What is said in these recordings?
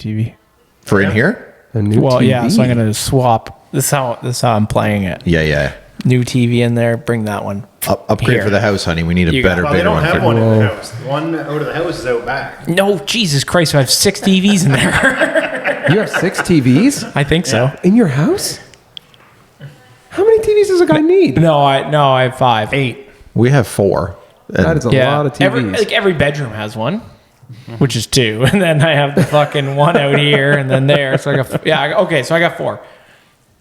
TV. For in here? A new TV. Yeah, so I'm going to swap. This is how I'm playing it. Yeah. New TV in there. Bring that one. Upgrade here. for the house, honey. We need a better, Well, bigger they don't one. have one in the house. The one out of the house is out back. No, Jesus Christ. I have 6 TVs in there. You have 6 TVs? I think so. In your house? How many TVs does a guy need? No, I have 5. 8. We have 4. That is a lot of TVs. Every bedroom has one, which is 2. And then I have the fucking one out here and then there. So I got, so I got 4.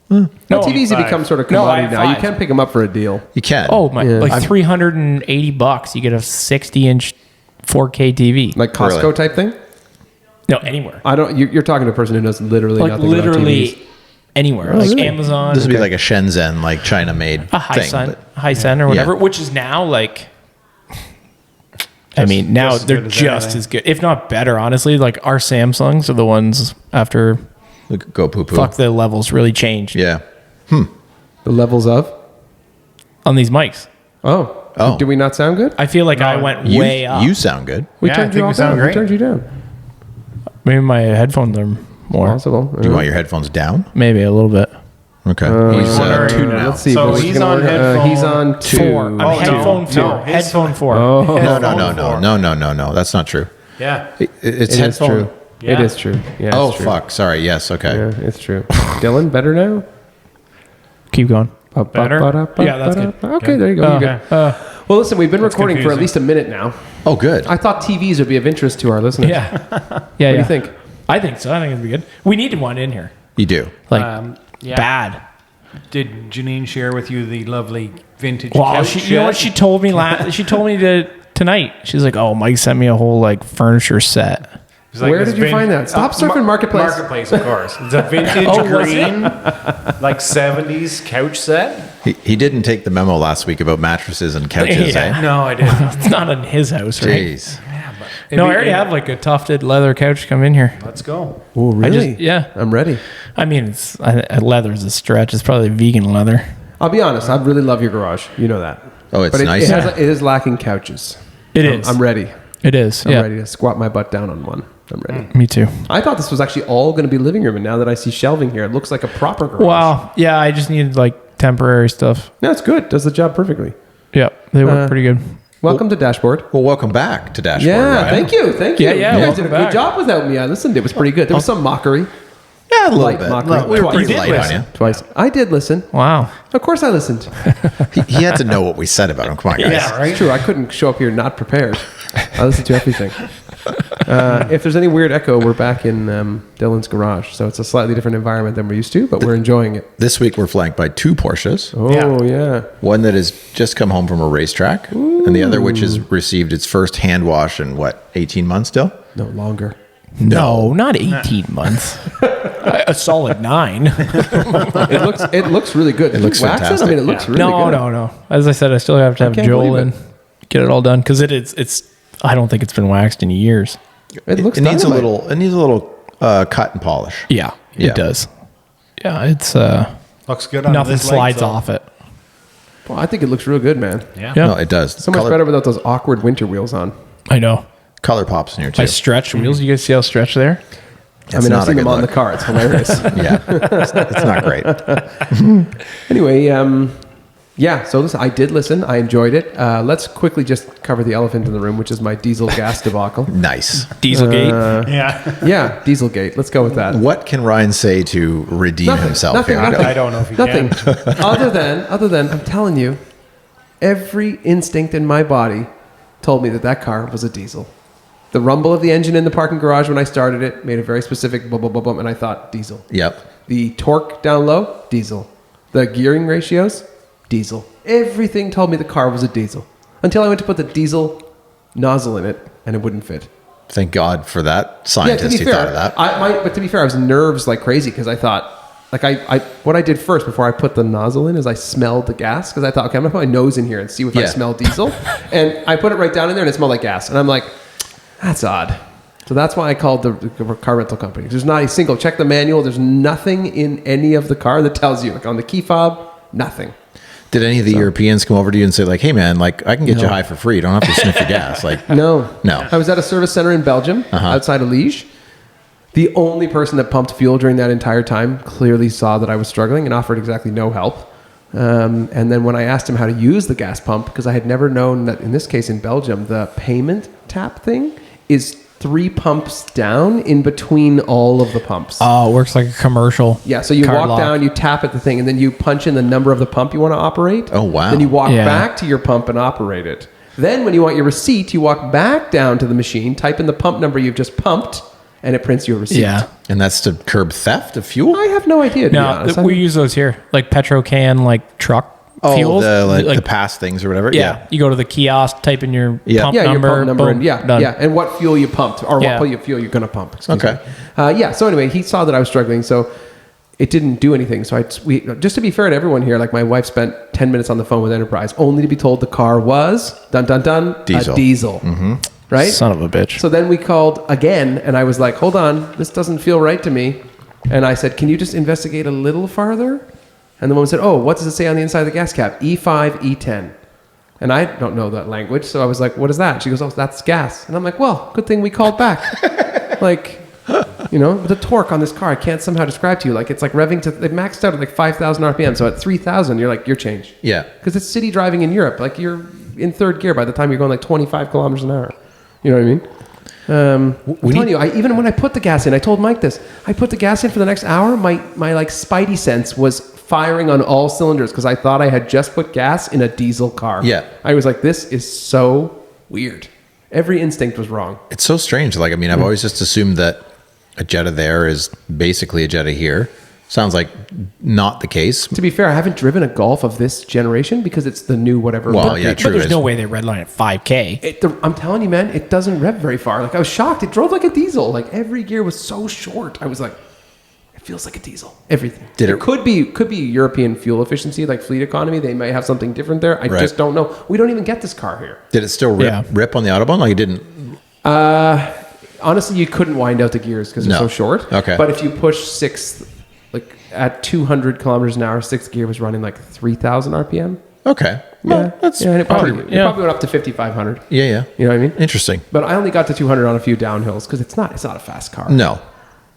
No, TVs have become sort of commodity now. 5. You can pick them up for a deal. You can. Oh, my, like $380. You get a 60-inch 4K TV. Like Costco Really? type thing? No, anywhere. I don't. You're talking to a person who knows literally Like nothing about literally TVs. anywhere. Oh, Like really? Amazon. This would be like a Shenzhen, like China-made a thing. Hisense or whatever, which is now like, I mean, now just as they're good as just anything. as good, if not better, honestly. Like our Samsungs are the ones after Go poo-poo. fuck the levels really changed Yeah. The levels of? on these mics. Oh. Did we not sound good? I feel like I went way up. You sound good. We Yeah, I turned think you we all sound down. We great. turned you down. Maybe my headphones are more. Possible. Do you want your headphones down? Maybe a little bit. Okay. He's wondering- 2 now. Let's see. So What's he's gonna on work? headphone He's on 2. 4. I'm headphone 4. no, his- Headphone 4. Oh. No. That's not true. Yeah. It's It is headphone. true. Yeah. It is true. Yeah, Oh, it's true. fuck. Sorry. Yes. Okay. Yeah, it's true. Dylan, better now? Keep going. Better? Yeah, that's good. Okay, there you go. You're good. Well, listen, we've been recording for at confusing. least a minute now. Oh, good. I thought TVs would be of interest to our listeners. Yeah. What do you think? I think so. I think it'd be good. We need one in here. You do. Like, Yeah. bad. Did Janine share with you the lovely vintage Well, couch you know what yet? she told me she told me tonight. She's like, "Oh, Mike sent me a whole like furniture set." It's like Where this did you find that? Stop surfing Marketplace. Marketplace, of course. It's a vintage Oh, was green, like 70s couch set. He didn't take the memo last week about mattresses and couches, Yeah. eh? No, I didn't. It's not in his house, right? Jeez. No, I already have like a tufted leather couch come in here. Let's go. Oh, really? Yeah. I'm ready. I mean, it's leather's a stretch. It's probably vegan leather. I'll be honest. I really love your garage. You know that. Oh, it's But nice. it is lacking couches. It is. I'm ready. It is. I'm Yeah. ready to squat my butt down on one. I'm ready. Me too. I thought this was actually all going to be living room, and now that I see shelving here, it looks like a proper garage. Wow. Yeah, I just needed like temporary stuff. No, it's good. Does the job perfectly. Yeah, they work pretty good. Welcome to DashBoard. Well, welcome back to DashBoard. Yeah, Ryan. thank you. Thank you. Yeah, yeah, You guys did a welcome good back. job without me. I listened. It was pretty good. There was some mockery. Yeah, a little Light bit. mockery. We were Twice. pretty You did light on listen. you. Twice. I did listen. Wow. Of course I listened. He had to know what we said about him. Come on, guys. Yeah, right? It's true. I couldn't show up here not prepared. I listened to everything. If there's any weird echo, we're back in Dylan's garage. So it's a slightly different environment than we're used to, but we're enjoying it. This week we're flanked by 2 Porsches. Oh, yeah. One that has just come home from a racetrack, and the other which has received its first hand wash in 18 months still? No longer. No, not 18 months. A solid 9. It looks really good. It looks wax it? I fantastic. mean, it looks really good. No. As I said, I still have to have can't Joel believe in, it. get it all done because it's. I don't think it's been waxed in years. It looks It needs a dynamite. little cut and polish. Yeah, Yeah. it does. Yeah, it's Looks good on nothing this light, slides though. off it. Well, I think it looks real good, man. Yeah. Yeah. No, it does. So much better without those awkward winter wheels on. I know. Color pops in here too. I stretch wheels. You guys see how stretch there? It's I mean, I've not a seen them good on the look. car. It's hilarious. Yeah, it's not great. Anyway, yeah, so listen, I did listen. I enjoyed it. Let's quickly just cover the elephant in the room, which is my diesel gas debacle. Nice. Dieselgate. Yeah. Yeah, Dieselgate. Let's go with that. What can Ryan say to redeem himself? Nothing, here? nothing. I don't know if you Nothing. can. other than, I'm telling you, every instinct in my body told me that car was a diesel. The rumble of the engine in the parking garage when I started it made a very specific bum, bum, bum, bum, and I thought diesel. Yep. The torque down low, diesel. The gearing ratios, diesel. Everything told me the car was a diesel. Until I went to put the diesel nozzle in it, and it wouldn't fit. Thank God for that Yeah, to scientist be who thought fair, of that. but to be fair, I was nerves like crazy because I thought, like what I did first before I put the nozzle in is I smelled the gas because I thought, okay, I'm gonna put my nose in here and see if I Yeah. smell diesel. And I put it right down in there and it smelled like gas. And I'm like, that's odd. So that's why I called the car rental company. There's not a single, check the manual. There's nothing in any of the car that tells you, like on the key fob, nothing. Did any of the Europeans come over to you and say, like, hey, man, like, I can get you high for free. You don't have to sniff the gas. Like, No. No. I was at a service center in Belgium, outside of Liège. The only person that pumped fuel during that entire time clearly saw that I was struggling and offered exactly no help. And then when I asked him how to use the gas pump, because I had never known that in this case in Belgium, the payment tap thing is 3 pumps down in between all of the pumps. Oh, it works like a commercial. Yeah, so you card walk lock. down, you tap at the thing, and then you punch in the number of the pump you want to operate. Oh, wow. Then you walk Yeah. back to your pump and operate it. Then when you want your receipt, you walk back down to the machine, type in the pump number you've just pumped, and it prints you a receipt. Yeah. And that's to curb theft of fuel? I have no idea, to be No, honest. we use those here, like Petrocan, like truck fuels. the pass things or whatever. yeah, you go to the kiosk, type in your Yeah. pump Yeah, number, your pump number, boom, and yeah, done. yeah, and what fuel you pumped, or Yeah. what fuel you're going to pump. Excuse Okay. me. Yeah. So anyway, he saw that I was struggling, so it didn't do anything. So we just to be fair to everyone here, like my wife spent 10 minutes on the phone with Enterprise, only to be told the car was dun dun dun Diesel. a diesel, right? Son of a bitch. So then we called again, and I was like, "Hold on, this doesn't feel right to me." And I said, "Can you just investigate a little farther?" And the woman said, "Oh, what does it say on the inside of the gas cap? E5, E10." And I don't know that language, so I was like, "What is that?" She goes, "Oh, that's gas." And I'm like, "Well, good thing we called back." Like, you know, the torque on this car, I can't somehow describe to you. Like, it's like revving to, it maxed out at like 5,000 RPM. So at 3,000, you're like, you're changed. Yeah. Because it's city driving in Europe. Like, you're in third gear by the time you're going like 25 kilometers an hour. You know what I mean? I'm telling you, even when I put the gas in, I told Mike this. I put the gas in for the next hour. My like spidey sense was firing on all cylinders because I thought I had just put gas in a diesel car. Yeah. I was like, this is so weird. Every instinct was wrong. It's so strange. Like, I mean, I've always just assumed that a Jetta there is basically a Jetta here. Sounds like not the case. To be fair, I haven't driven a Golf of this generation because it's the new whatever. Well, update. yeah, But true. there's no way they redline at 5K. I'm telling you, man, it doesn't rev very far. Like, I was shocked. It drove like a diesel. Like, every gear was so short. I was like, it feels like a diesel. Everything. It could be European fuel efficiency, like fleet economy. They may have something different there. I just don't know. We don't even get this car here. Did it still rip on the Autobahn? Like, it didn't. Honestly, you couldn't wind out the gears because they're so short. Okay. But if you push sixth, like at 200 kilometers an hour, sixth gear was running like 3,000 RPM. Okay. Well, Yeah. that's And it probably probably. went up to 5,500. Yeah, yeah. You know what I mean? Interesting. But I only got to 200 on a few downhills because it's not a fast car. No.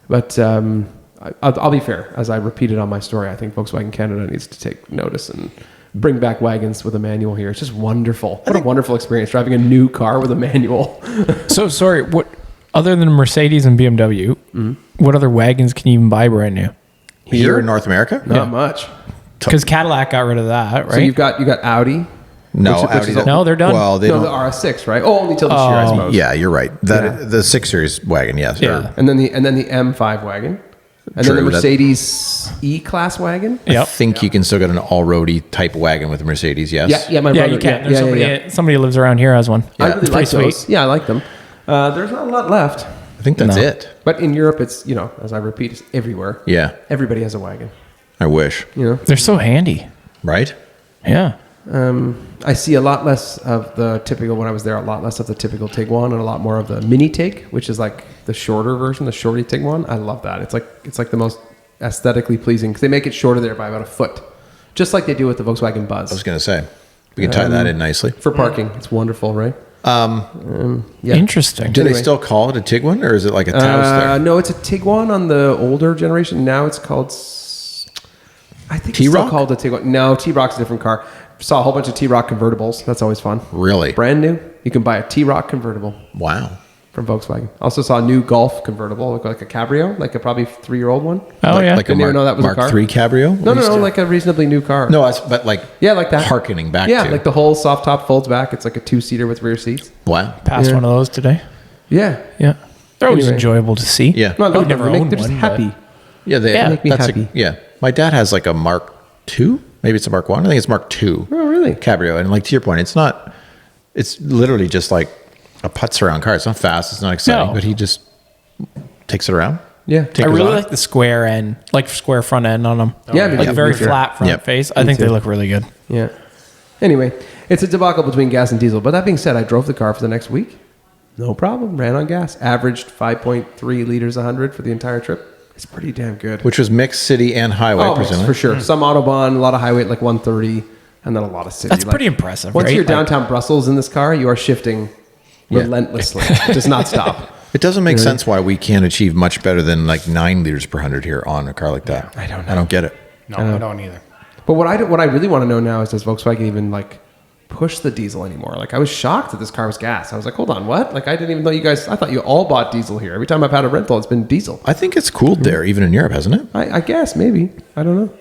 But I'll be fair. As I repeated on my story, I think Volkswagen Canada needs to take notice and bring back wagons with a manual here. It's just wonderful. What a wonderful experience driving a new car with a manual. So sorry, what other than Mercedes and BMW, what other wagons can you even buy brand new? Here in North America? Not much. Because Cadillac got rid of that, right? So you've got Audi. No, which Audi. is- No, they're done. Well, they No, the don't. RS6, right? Oh, only till this year, I suppose. Yeah, you're right. The 6 Series wagon, yes. Yeah. And then the M5 wagon. And then the True, that- Mercedes E-Class wagon. I Yep. think you can still get an all-roady type wagon with a Mercedes, yes? Yeah, my Yeah, brother. you can. Yeah, There's yeah. somebody who lives around here has one. I really It's like pretty those. sweet. Yeah, I like them. There's not a lot left. I think that's No. it. But in Europe, it's, as I repeat, it's everywhere. Yeah. Everybody has a wagon, I wish. They're so handy. Right? Yeah. I see a lot less of the typical, when I was there, a lot less of the typical Tiguan and a lot more of the Mini Tig, which is like the shorter version, the shorty Tiguan. I love that. It's like the most aesthetically pleasing because they make it shorter there by about a foot, just like they do with the Volkswagen Buzz. I was going to say. We can tie that in nicely. For parking. It's wonderful, right? Yeah. Interesting. Do Anyway. they still call it a Tiguan or is it like a Taos there? No, it's a Tiguan on the older generation. Now it's called, I think it's still T-Roc? called a Tiguan. No, T-Roc's a different car. Saw a whole bunch of T-Roc convertibles. That's always fun. Really? Brand new. You can buy a T-Roc convertible Wow. from Volkswagen. Also saw a new Golf convertible, like a Cabrio, like a probably 3-year-old one. Oh, yeah. Like a Didn't even know that was a Mark car. III Cabrio? No, like a reasonably new car. No, but like Yeah, like that. hearkening back Yeah, to. like the whole soft top folds back. It's like a 2-seater with rear seats. Wow. Passed Yeah. one of those today. Yeah. Yeah. They're always Anyway. enjoyable to see. Yeah. No, I I love would them. never They're own just one. happy. Yeah, they Yeah. Make me happy. yeah. My dad has like a Mark II. Maybe it's a Mark 1. I think it's Mark 2. Oh, really? Cabrio. And like to your point, it's literally just like a putz around car. It's not fast. It's not exciting, No. but he just takes it around. Yeah. I Tinkers really on it. like the square end, like square front end on them. Yeah, me like too. a very Me too. flat front Yep. face. I think too. they look really good. Yeah. Anyway, it's a debacle between gas and diesel. But that being said, I drove the car for the next week. No problem. Ran on gas. Averaged 5.3 liters 100 for the entire trip. It's pretty damn good. Which was mixed city and highway, Oh, presumably. for sure. Some Autobahn, a lot of highway at like 130, and then a lot of city. That's Like, pretty impressive. Once right? you're Like, downtown Brussels in this car, you are shifting relentlessly. It does not stop. It doesn't make sense why we can't achieve much better than like 9 liters per 100 here on a car like that. I don't know. I don't get it. No, I don't either. But what I really want to know now is, does Volkswagen even like push the diesel anymore? Like, I was shocked that this car was gas. I was like, hold on, what? Like, I didn't even know you guys. I thought you all bought diesel here. Every time I've had a rental, it's been diesel. I think it's cooled there, even in Europe, hasn't it? I guess maybe. I don't know.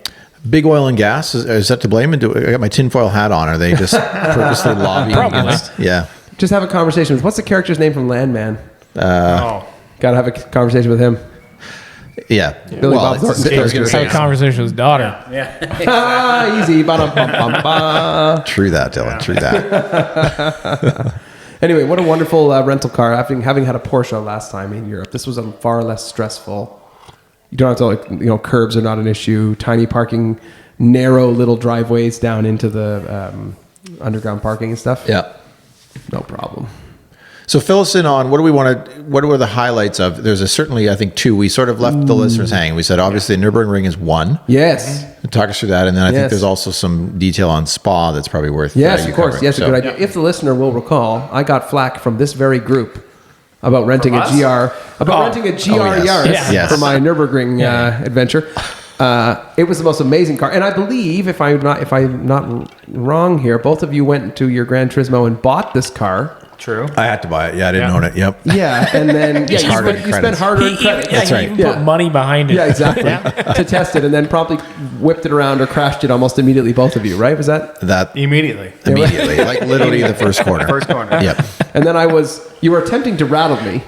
Big oil and gas, is that to blame? And I got my tinfoil hat on. Are they just purposely lobbying against? Yeah. Just have a conversation with, what's the character's name from Landman? Oh, Got to have a conversation with him. Yeah. Billy Bob Thornton's character. Have a conversation with his daughter. Ah, easy. Ba-dum-bum-bum-ba. True that, Dylan. True that. Anyway, what a wonderful rental car. Having had a Porsche last time in Europe, this was far less stressful. You don't have to, like, curbs are not an issue. Tiny parking, narrow little driveways down into the underground parking and stuff. Yeah. No problem. So fill us in on what were the highlights of? There's certainly, I think, 2. We sort of left the listeners hanging. We said, obviously, Nurburgring is 1. Yes. Talk us through that. And then I think Yes. there's also some detail on Spa that's probably worth Yes, you of course. covering. Yes, So- a good idea. If the listener will recall, I got flack from this very group about renting From us? renting a GR yes. Yaris Yes. for my Nurburgring adventure. It was the most amazing car, and I believe, if I'm not wrong here, both of you went to your Gran Turismo and bought this car. true. I had to buy it. Yeah, I didn't own it. Yep. Yeah, and then you hard-earned spent credits. hard-earned credits. That's he right. even Yeah. put money behind it. Yeah, exactly. To test it, and then promptly whipped it around or crashed it almost immediately, both of you, right? Was that? That Immediately. immediately, like literally the first corner. First corner. Yep. And then you were attempting to rattle me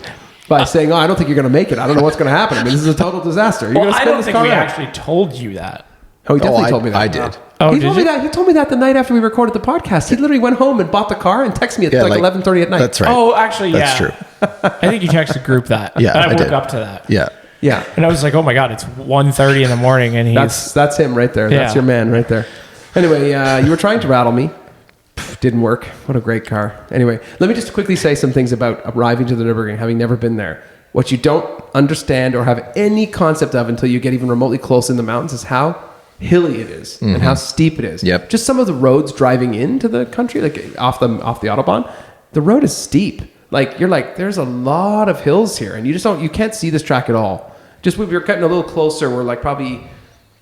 by saying, "Oh, I don't think you're going to make it. I don't know what's going to happen. I mean, this is a total disaster. You're Well, going to I spin don't this think car we out." actually told you that. Oh, he definitely I, told me that. I did. Oh, he did told you? me that. He told me that the night after we recorded the podcast. He literally went home and bought the car and texted me at Yeah, like 11:30 at night. That's right. Oh, actually, yeah. That's true. I think you texted group that. Yeah, and I I woke did. up to that. Yeah. Yeah, And I was like, oh my God, it's 1:30 in the morning and he's... that's him right there. That's Yeah. your man right there. Anyway, you were trying to rattle me. Didn't work. What a great car. Anyway, let me just quickly say some things about arriving to the Nürburgring, having never been there. What you don't understand or have any concept of until you get even remotely close in the mountains is how hilly it is and how steep it is. Yep. Just some of the roads driving into the country, like off the Autobahn, the road is steep. Like, you're like, there's a lot of hills here, and you can't see this track at all. Just we were getting a little closer. We're like probably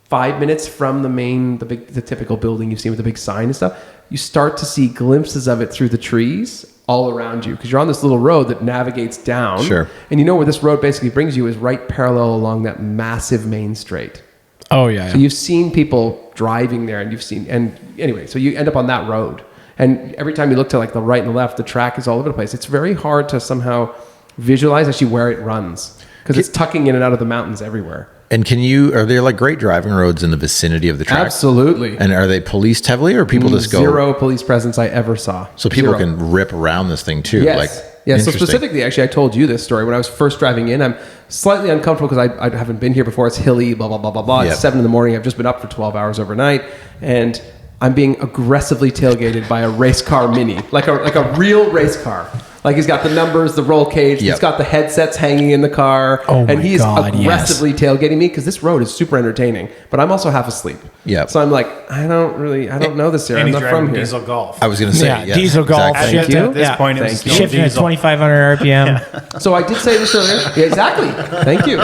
5 minutes from the typical building you've seen with the big sign and stuff. You start to see glimpses of it through the trees all around you because you're on this little road that navigates down. Sure. And you know where this road basically brings you is right parallel along that massive main straight. Oh, yeah. So you've seen people driving there, and anyway, so you end up on that road. And every time you look to like the right and the left, the track is all over the place. It's very hard to somehow visualize actually where it runs because it's tucking in and out of the mountains everywhere. And are there like great driving roads in the vicinity of the track? Absolutely. And are they policed heavily or people just go? Zero police presence I ever saw. So people Zero. can rip around this thing too. Yes. Like, Yeah, so interesting. specifically, actually, I told you this story. When I was first driving in, I'm slightly uncomfortable because I haven't been here before. It's hilly, blah, blah, blah, blah, blah. Yep. It's 7 in the morning. I've just been up for 12 hours overnight. And I'm being aggressively tailgated by a race car mini, like a real race car. Like, he's got the numbers, the roll cage. Yep. He's got the headsets hanging in the car. Oh, and my he's God, aggressively tailgating me because this road is super entertaining. But I'm also half asleep. Yep. So I'm like, I don't know this here. And I'm he's not driving from here. diesel golf. I was going to say, Yeah, diesel golf, exactly. shit. At this Yeah. point, it was Thank still you. Shifting at diesel. 2,500 RPM. So I did say this earlier. Yeah, exactly. Thank you.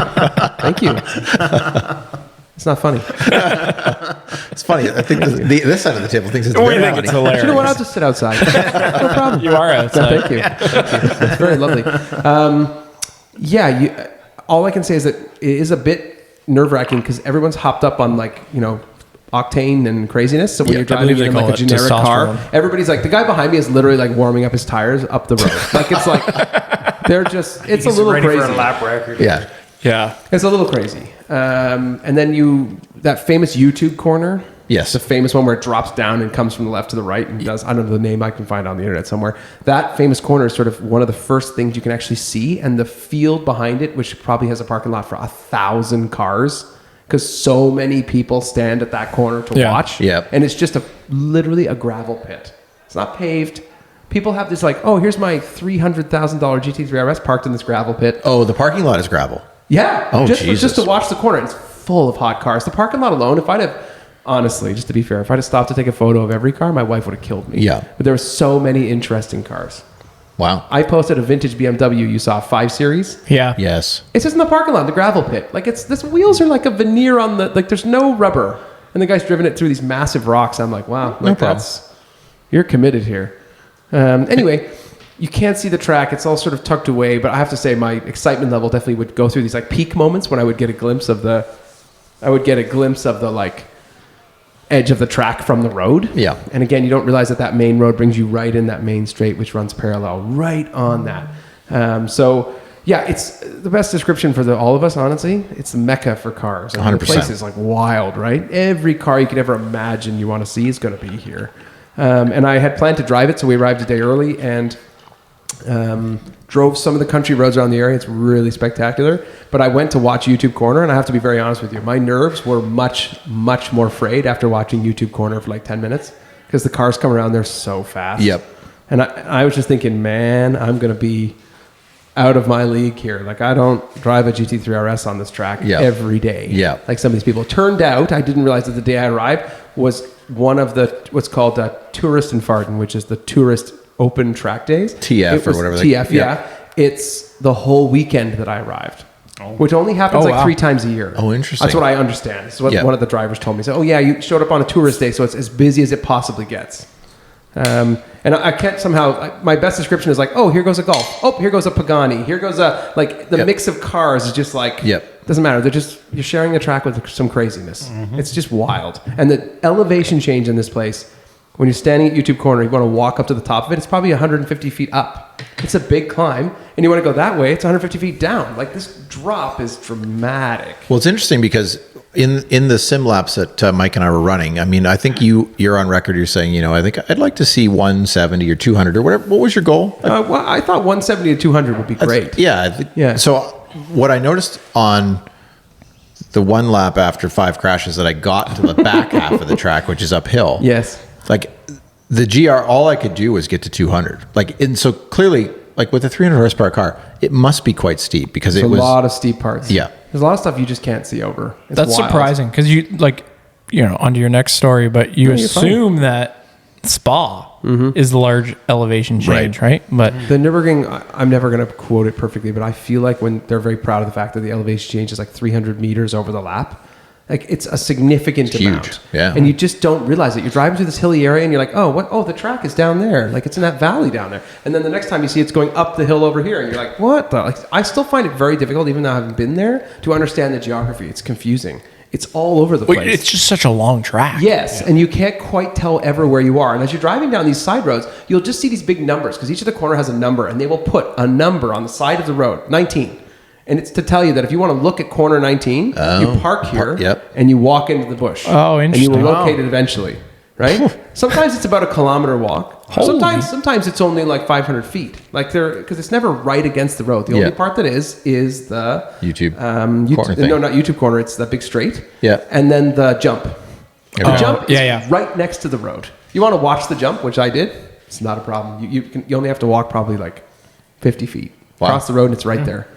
Thank you. It's not funny. It's funny. I think this side of the table thinks it's We very think funny. it's hilarious. You know what? I'll just sit outside. No problem. You are No, outside. thank you. Thank you. It's very lovely. All I can say is that it is a bit nerve-wracking because everyone's hopped up on octane and craziness. So when Yeah, you're I driving believe they in call like a it generic car, testosterone. everybody's like, the guy behind me is literally like warming up his tires up the road. Like, it's like they're just, it's He's a little ready crazy. for a lap record. Yeah. Yeah. It's a little crazy. And then that famous YouTube corner. Yes. The famous one where it drops down and comes from the left to the right and does, I don't know the name, I can find on the internet somewhere. That famous corner is sort of one of the first things you can actually see. And the field behind it, which probably has a parking lot for 1,000 cars, because so many people stand at that corner to watch. Yep. And it's just literally a gravel pit. It's not paved. People have this like, oh, here's my $300,000 GT3 RS parked in this gravel pit. Oh, the parking lot is gravel. Yeah. Oh, just Jesus. to watch the corner. It's full of hot cars. The parking lot alone, honestly, just to be fair, if I'd have stopped to take a photo of every car, my wife would have killed me. Yeah. But there were so many interesting cars. Wow. I posted a vintage BMW you saw, 5 Series. Yeah. Yes. It's just in the parking lot, the gravel pit. Like this wheels are like a veneer on the, like there's no rubber. And the guy's driven it through these massive rocks. I'm like, wow, like problem. you're committed here. Anyway, you can't see the track. It's all sort of tucked away, but I have to say my excitement level definitely would go through these like peak moments when I would get a glimpse of the like edge of the track from the road. Yeah. And again, you don't realize that main road brings you right in that main straight, which runs parallel right on that. So yeah, it's the best description for all of us, honestly. It's the mecca for cars. And 100%. the place is like wild, right? Every car you could ever imagine you want to see is going to be here. And I had planned to drive it, so we arrived a day early and drove some of the country roads around the area. It's really spectacular. But I went to watch YouTube Corner, and I have to be very honest with you. My nerves were much, much more frayed after watching YouTube Corner for like 10 minutes because the cars come around there so fast. Yep. And I was just thinking, man, I'm going to be out of my league here. Like, I don't drive a GT3 RS on this track every day. Yeah. Like some of these people. Turned out, I didn't realize that the day I arrived was one of the, what's called Tourist in Farden, which is the tourist open track days. TF or whatever. TF, yeah. It's the whole weekend that I arrived. Which only happens like 3 times a year. Oh, interesting. That's what I understand. This is what one of the drivers told me. So, oh yeah, you showed up on a tourist day, so it's as busy as it possibly gets. And I can't somehow, my best description is like, oh, here goes a Golf. Oh, here goes a Pagani. Here goes a, like the mix of cars is just like, doesn't matter. You're sharing the track with some craziness. Mm-hmm. It's just wild. And the elevation change in this place, when you're standing at YouTube Corner, you want to walk up to the top of it, it's probably 150 feet up. It's a big climb. And you want to go that way, it's 150 feet down. Like this drop is dramatic. Well, it's interesting because in the sim laps that Mike and I were running, I mean, I think you're on record. You're saying, you know, I think I'd like to see 170 or 200 or whatever. What was your goal? Well, I thought 170 to 200 would be great. Yeah. So what I noticed on the one lap after 5 crashes that I got to the back half of the track, which is uphill. Yes. Like the GR, all I could do was get to 200. Like, and so clearly, like with a 300 horsepower car, it must be quite steep because it was a lot of steep parts. Yeah. There's a lot of stuff you just can't see over. It's That's wild. surprising because you like, you know, onto your next story, but you assume that Spa is the large elevation change, right? But the Nurburgring, I'm never going to quote it perfectly, but I feel like when they're very proud of the fact that the elevation change is like 300 meters over the lap. Like it's a significant amount. Huge. Yeah. And you just don't realize it. You're driving through this hilly area and you're like, oh, what? Oh, the track is down there. Like it's in that valley down there. And then the next time you see it's going up the hill over here and you're like, what the? Like, I still find it very difficult, even though I haven't been there, to understand the geography. It's confusing. It's all over the place. it's just such a long track. Yes, and you can't quite tell ever where you are. And as you're driving down these side roads, you'll just see these big numbers because each of the corner has a number, and they will put a number on the side of the road, 19. And it's to tell you that if you want to look at corner 19, you park here and you walk into the bush. Oh, interesting. And you will locate it eventually, right? Sometimes it's about a kilometer walk. Sometimes it's only like 500 feet. Like because it's never right against the road. The only part that is the YouTube corner thing. No, not YouTube corner. It's that big straight. Yeah. And then the jump. The jump is yeah. right next to the road. You want to watch the jump, which I did. It's not a problem. You only have to walk probably like 50 feet across the road, and it's right there.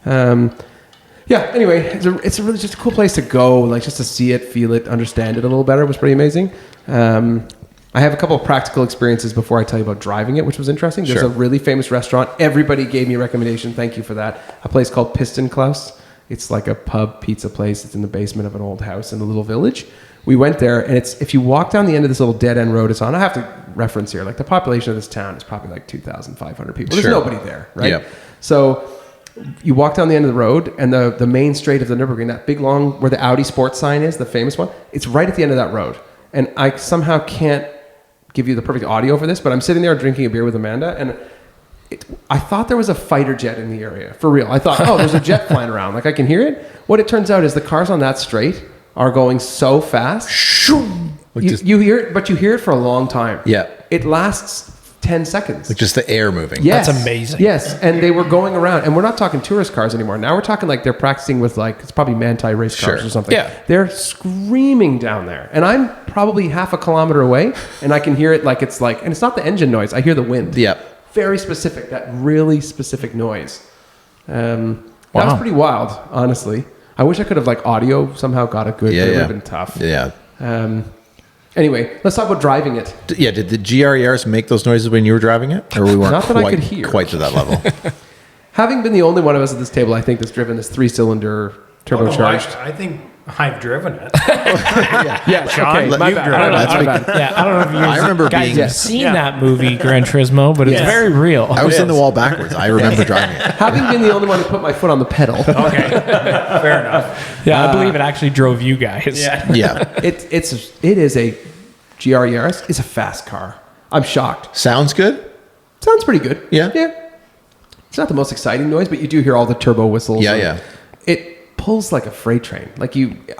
Anyway, it's a really just a cool place to go, like just to see it, feel it, understand it a little better. It was pretty amazing. I have a couple of practical experiences before I tell you about driving it, which was interesting. There's a really famous restaurant. Everybody gave me a recommendation. Thank you for that. A place called Piston Klaus. It's like a pub pizza place. It's in the basement of an old house in a little village. We went there, and it's if you walk down the end of this little dead end road it's on. I have to reference here, like the population of this town is probably like 2,500 people. There's nobody there, right? Yep. So you walk down the end of the road, and the main straight of the Nurburgring, that big long where the Audi sports sign is, the famous one, it's right at the end of that road. And I somehow can't give you the perfect audio for this, but I'm sitting there drinking a beer with Amanda, and I thought there was a fighter jet in the area, for real. I thought, oh, there's a jet flying around, like I can hear it. What it turns out is the cars on that straight are going so fast. You hear it, but you hear it for a long time. Yeah. It lasts 10 seconds. Like just the air moving. Yes. That's amazing. Yes, and they were going around, and we're not talking tourist cars anymore. Now we're talking like they're practicing with like, it's probably Manti race cars or something. Yeah. They're screaming down there, and I'm probably half a kilometer away, and I can hear it like it's like, and it's not the engine noise, I hear the wind. Yeah. Very specific, that really specific noise. That was pretty wild, honestly. I wish I could have like audio somehow got a good, it would have been tough. Yeah. Anyway, let's talk about driving it. Yeah, did the Gr Yaris make those noises when you were driving it? Or we weren't Not that I could hear. quite to that level? Having been the only one of us at this table, I think, that's driven this 3-cylinder turbocharged. I think I've driven it. Yeah, Sean, okay, my you've bad. driven I don't know, it. my That's bad. Yeah, I don't know if you I remember guys being- have seen that movie, Gran Turismo, but it's Yes. very real. I was in the wall backwards. I remember driving it. Having been the only one to put my foot on the pedal, Okay, fair enough. Yeah, I believe it actually drove you guys. Yeah. it is a Gr Yaris. It's a fast car. I'm shocked. Sounds good? Sounds pretty good. Yeah. It's not the most exciting noise, but you do hear all the turbo whistles. Yeah, and yeah. It pulls like a freight train.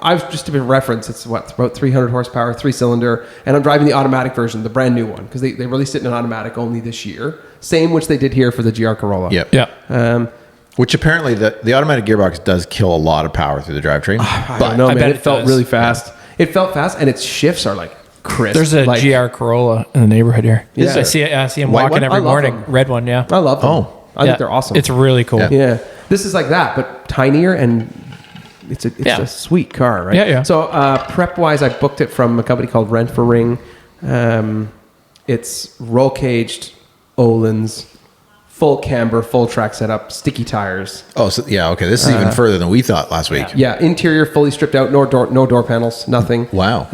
I've just to be reference, it's about 300 horsepower, 3-cylinder, and I'm driving the automatic version, the brand new one, because they released it in an automatic only this year. Same which they did here for the GR Corolla. Yep. Yeah. Which apparently the automatic gearbox does kill a lot of power through the drivetrain. I don't know, I man. bet It it felt does. really fast. It felt fast, and its shifts are like crisp. There's a like, GR Corolla in the neighborhood here. Yeah. I see him White walking one? every I love morning. them. Red one, yeah. I love them. Oh. I think they're awesome. It's really cool. Yeah. Yeah, this is like that, but tinier, and it's a sweet car, right? Yeah, yeah. So prep wise, I booked it from a company called Rent for Ring. It's roll caged Öhlins, full camber, full track setup, sticky tires. Oh, so yeah, okay. This is even further than we thought last week. Yeah, interior fully stripped out, no door panels, nothing. Wow.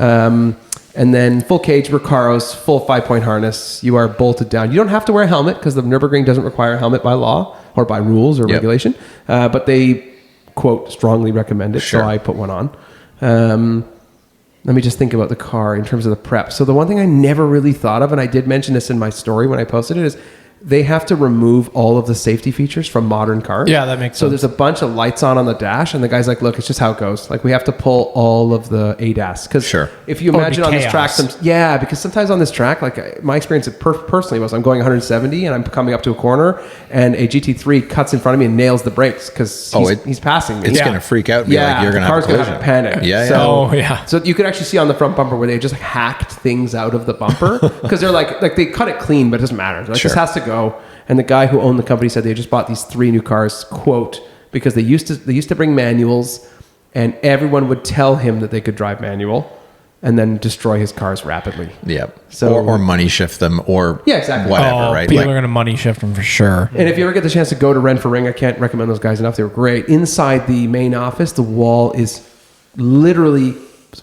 And then full cage Recaros, full 5-point harness. You are bolted down. You don't have to wear a helmet because the Nurburgring doesn't require a helmet by law or by rules or Yep. regulation. But they, quote, strongly recommend it. Sure. So I put one on. Let me just think about the car in terms of the prep. So the one thing I never really thought of, and I did mention this in my story when I posted it, is they have to remove all of the safety features from modern cars. Yeah, that makes So sense. there's a bunch of lights on the dash, and the guy's like, look, it's just how it goes. Like, we have to pull all of the ADAS. Because Sure. if you Oh, it'd imagine be on this track, chaos. because sometimes on this track, like my experience personally was I'm going 170 and I'm coming up to a corner and a GT3 cuts in front of me and nails the brakes because he's passing me. It's Yeah. going to freak out and be like, you're going to have a the car's gonna collision. have a panic. Yeah, yeah. So, Oh, yeah. So you could actually see on the front bumper where they just hacked things out of the bumper because they're like they cut it clean, but it doesn't matter. They're like, this Sure. has to go. And the guy who owned the company said they just bought these 3 new cars, quote, because they used to bring manuals, and everyone would tell him that they could drive manual, and then destroy his cars rapidly. Yep. So- or money shift them or Yeah, exactly. whatever, Oh, right? people Like- are going to money shift them for sure. And if you ever get the chance to go to Rent for Ring, I can't recommend those guys enough. They were great. Inside the main office, the wall is literally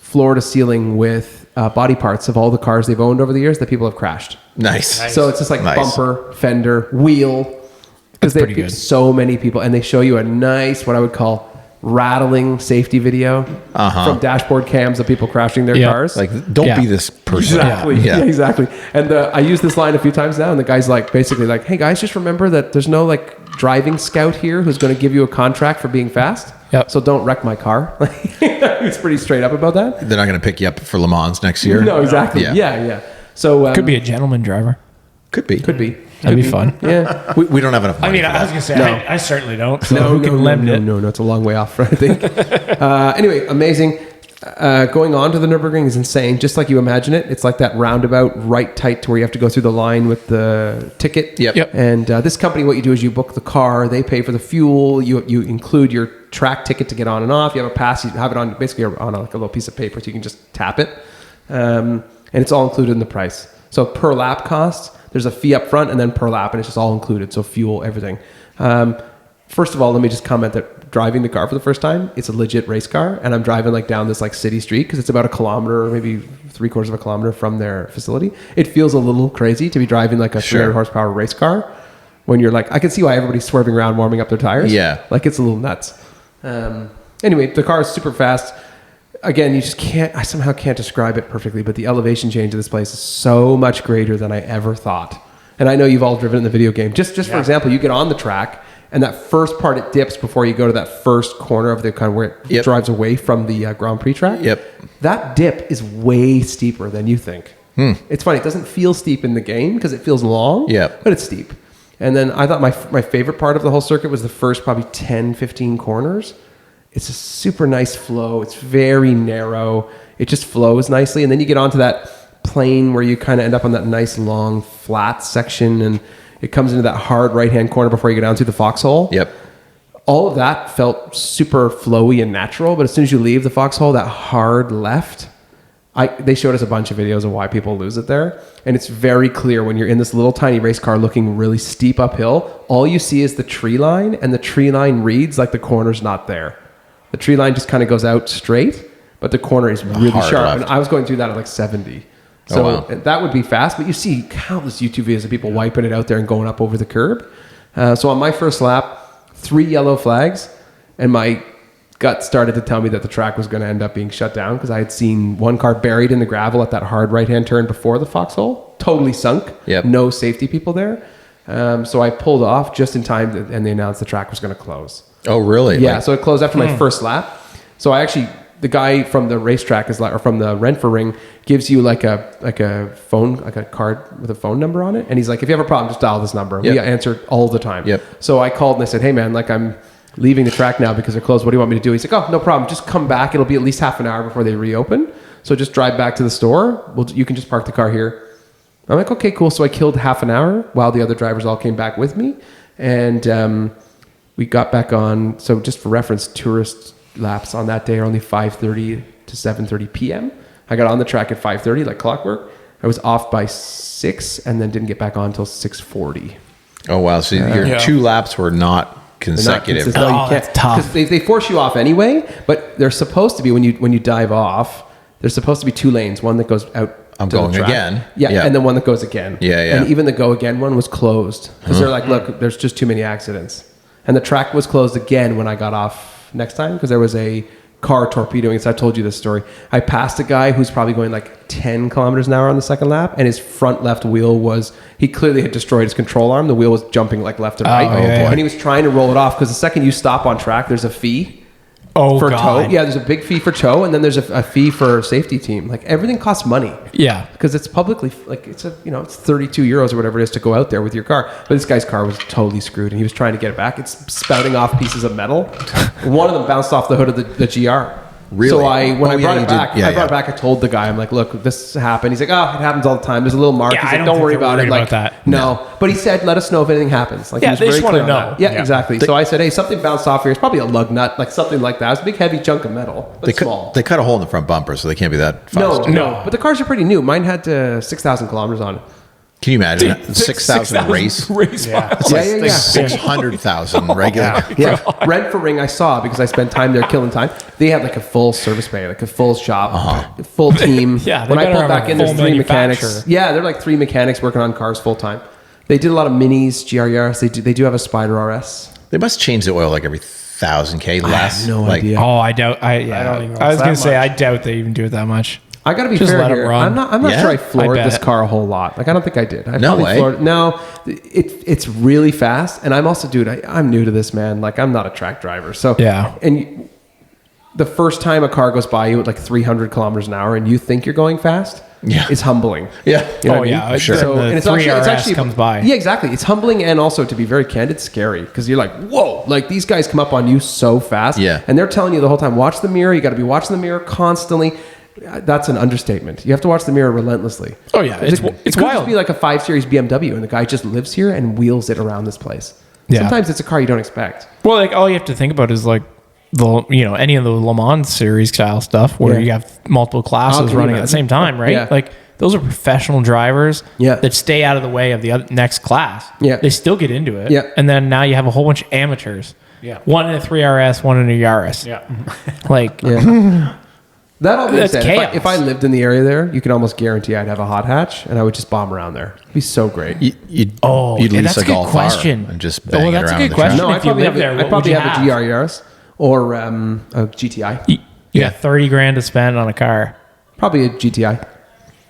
floor to ceiling with body parts of all the cars they've owned over the years that people have crashed. Nice. So it's just like Nice. bumper, fender, wheel. Because they pretty have good. so many people, and they show you a nice, what I would call rattling safety video from dashboard cams of people crashing their Yeah. cars. Like, don't Yeah. be this person. Exactly. Yeah. Yeah, exactly. And I use this line a few times now, and the guy's like, basically like, hey guys, just remember that there's no like driving scout here who's going to give you a contract for being fast. Yep. So don't wreck my car. He's pretty straight up about that. They're not going to pick you up for Le Mans next year. No, exactly. Yeah. Yeah. So Could be a gentleman driver. Could be. Could be. That'd be fun. Yeah. We don't have enough money. I mean, for I was that. going to say, No. I certainly don't. So who can lend it? No, it's a long way off, I think. Anyway, amazing. Going on to the Nurburgring is insane. Just like you imagine it. It's like that roundabout right tight to where you have to go through the line with the ticket. Yep. And this company, what you do is you book the car. They pay for the fuel. You include your track ticket to get on and off. You have a pass. You have it on basically on like a little piece of paper so you can just tap it. And it's all included in the price. So per lap cost, there's a fee up front and then per lap, and it's just all included. So fuel, everything. First of all, let me just comment that driving the car for the first time, it's a legit race car, and I'm driving like down this like city street because it's about a kilometer, or maybe 3/4 of a kilometer from their facility. It feels a little crazy to be driving like a 300 horsepower race car when you're like, I can see why everybody's swerving around, warming up their tires. Yeah. Like it's a little nuts. Anyway, the car is super fast. Again, you just can't, I somehow can't describe it perfectly, but the elevation change of this place is so much greater than I ever thought. And I know you've all driven in the video game. Just for example, you get on the track and that first part it dips before you go to that first corner of the kind of where it drives away from the Grand Prix track. Yep. That dip is way steeper than you think. It's funny. It doesn't feel steep in the game because it feels long, Yep. but it's steep. And then I thought my favorite part of the whole circuit was the first probably 10, 15 corners. It's a super nice flow. It's very narrow. It just flows nicely. And then you get onto that plane where you kind of end up on that nice long flat section, and it comes into that hard right-hand corner before you go down through the foxhole. Yep. All of that felt super flowy and natural, but as soon as you leave the foxhole, that hard left They showed us a bunch of videos of why people lose it there. And it's very clear when you're in this little tiny race car looking really steep uphill, all you see is the tree line, and the tree line reads like the corner's not there. The tree line just kind of goes out straight, but the corner is really sharp. left. And I was going through that at like 70. So wow. that would be fast, but you see countless YouTube videos of people wiping it out there and going up over the curb. So on my first lap, 3 yellow flags, and my gut started to tell me that the track was going to end up being shut down because I had seen one car buried in the gravel at that hard right-hand turn before the foxhole, totally sunk, no safety people there. So I pulled off just in time, and they announced the track was going to close. Oh, really? Yeah, so it closed after my first lap. So I actually, the guy from the racetrack is like, or from the Renfrewing, gives you like a phone, like a card with a phone number on it, and he's like, if you have a problem, just dial this number. We answer all the time. So I called and I said, hey man, like I'm leaving the track now because they're closed. What do you want me to do? He's like, oh, no problem. Just come back. It'll be at least half an hour before they reopen. So just drive back to the store. You can just park the car here. I'm like, okay, cool. So I killed half an hour while the other drivers all came back with me. And we got back on. So just for reference, tourist laps on that day are only 5:30 to 7:30 p.m. I got on the track at 5:30, like clockwork. I was off by 6 and then didn't get back on until 6:40. Oh, wow. So your 2 laps were not consecutive. No, you can't. That's tough. Because they force you off anyway, but they're supposed to be, when you dive off, there's supposed to be 2 lanes, one that goes out I'm to going the track. again. Yeah, and then one that goes again. Yeah. And even the go again one was closed because they're like, look, there's just too many accidents. And the track was closed again when I got off next time because there was a car torpedoing. So I told you this story. I passed a guy who's probably going like 10 kilometers an hour on the second lap, and his front left wheel he clearly had destroyed his control arm. The wheel was jumping like left and right. And he was trying to roll it off because the second you stop on track, there's a fee. For tow. Yeah, there's a big fee for tow, and then there's a fee for safety team. Like everything costs money. Yeah, because it's publicly, like it's it's 32 euros or whatever it is to go out there with your car. But this guy's car was totally screwed, and he was trying to get it back. It's spouting off pieces of metal. One of them bounced off the hood of the GR. Really? So when I brought it back, I brought it back. I told the guy, I'm like, look, this happened. He's like, oh, it happens all the time. There's a little mark. Yeah, He's I like, don't don't worry think they're about it. worried Like, about that. no. But he said, let us know if anything happens. Like, yeah, he was they just very want to clear on know. that. Yeah, exactly. So I said, hey, something bounced off here. It's probably a lug nut, like something like that. It was a big, heavy chunk of metal, but small. They cut a hole in the front bumper, so they can't be that fast. No. But the cars are pretty new. Mine had 6,000 kilometers on it. Can you imagine 6,000 race? Yeah. It's like Yeah. 600,000 regular. Yeah. Renfrewing I saw because I spent time there killing time. They had like a full service bay, like a full shop, full team. Yeah, they when I better pulled have back a in, there's full 3 mechanics. manufacturer. Yeah, they're like 3 mechanics working on cars full time. They did a lot of minis, Gr Yaris. They do have a Spider RS. They must change the oil like every 1,000K less. I have no idea. Oh, I doubt. don't even know I was it's gonna that say, I much. doubt they even do it that much. I got to be Just fair let it here. run. I'm not Yeah? sure I floored I this bet. car a whole lot. Like I don't think I did. No way. No, it's really fast, and I'm also, dude. I'm new to this, man. Like I'm not a track driver, so Yeah. And the first time a car goes by you at like 300 kilometers an hour, and you think you're going fast, is humbling. Yeah. You know Oh, what I mean? yeah. Sure. So, and the 3 RS comes by. Yeah, exactly. It's humbling, and also to be very candid, scary because you're like, whoa! Like these guys come up on you so fast, Yeah. and they're telling you the whole time, watch the mirror. You got to be watching the mirror constantly. That's an understatement. You have to watch the mirror relentlessly. Oh, yeah. It's it could wild. just be like a 5 Series BMW, and the guy just lives here and wheels it around this place. Yeah. Sometimes it's a car you don't expect. Well, like all you have to think about is like any of the Le Mans series style stuff where Yeah. you have multiple classes can you running at the imagine? same time, right? Yeah. Like those are professional drivers that stay out of the way of the next class. Yeah. They still get into it. Yeah. And then now you have a whole bunch of amateurs. Yeah. One in a 3 RS, one in a Yaris. Yeah. Like, Yeah. That all being That's said, chaos. if I lived in the area there, you can almost guarantee I'd have a hot hatch, and I would just bomb around there. It'd be so great. You'd and lease that's a a good Golf question. R and just bang it that's a around good the question. track. No, If you live there, I'd what probably would you have a GR Yaris or a GTI. you got 30 grand to spend on a car. Probably a GTI.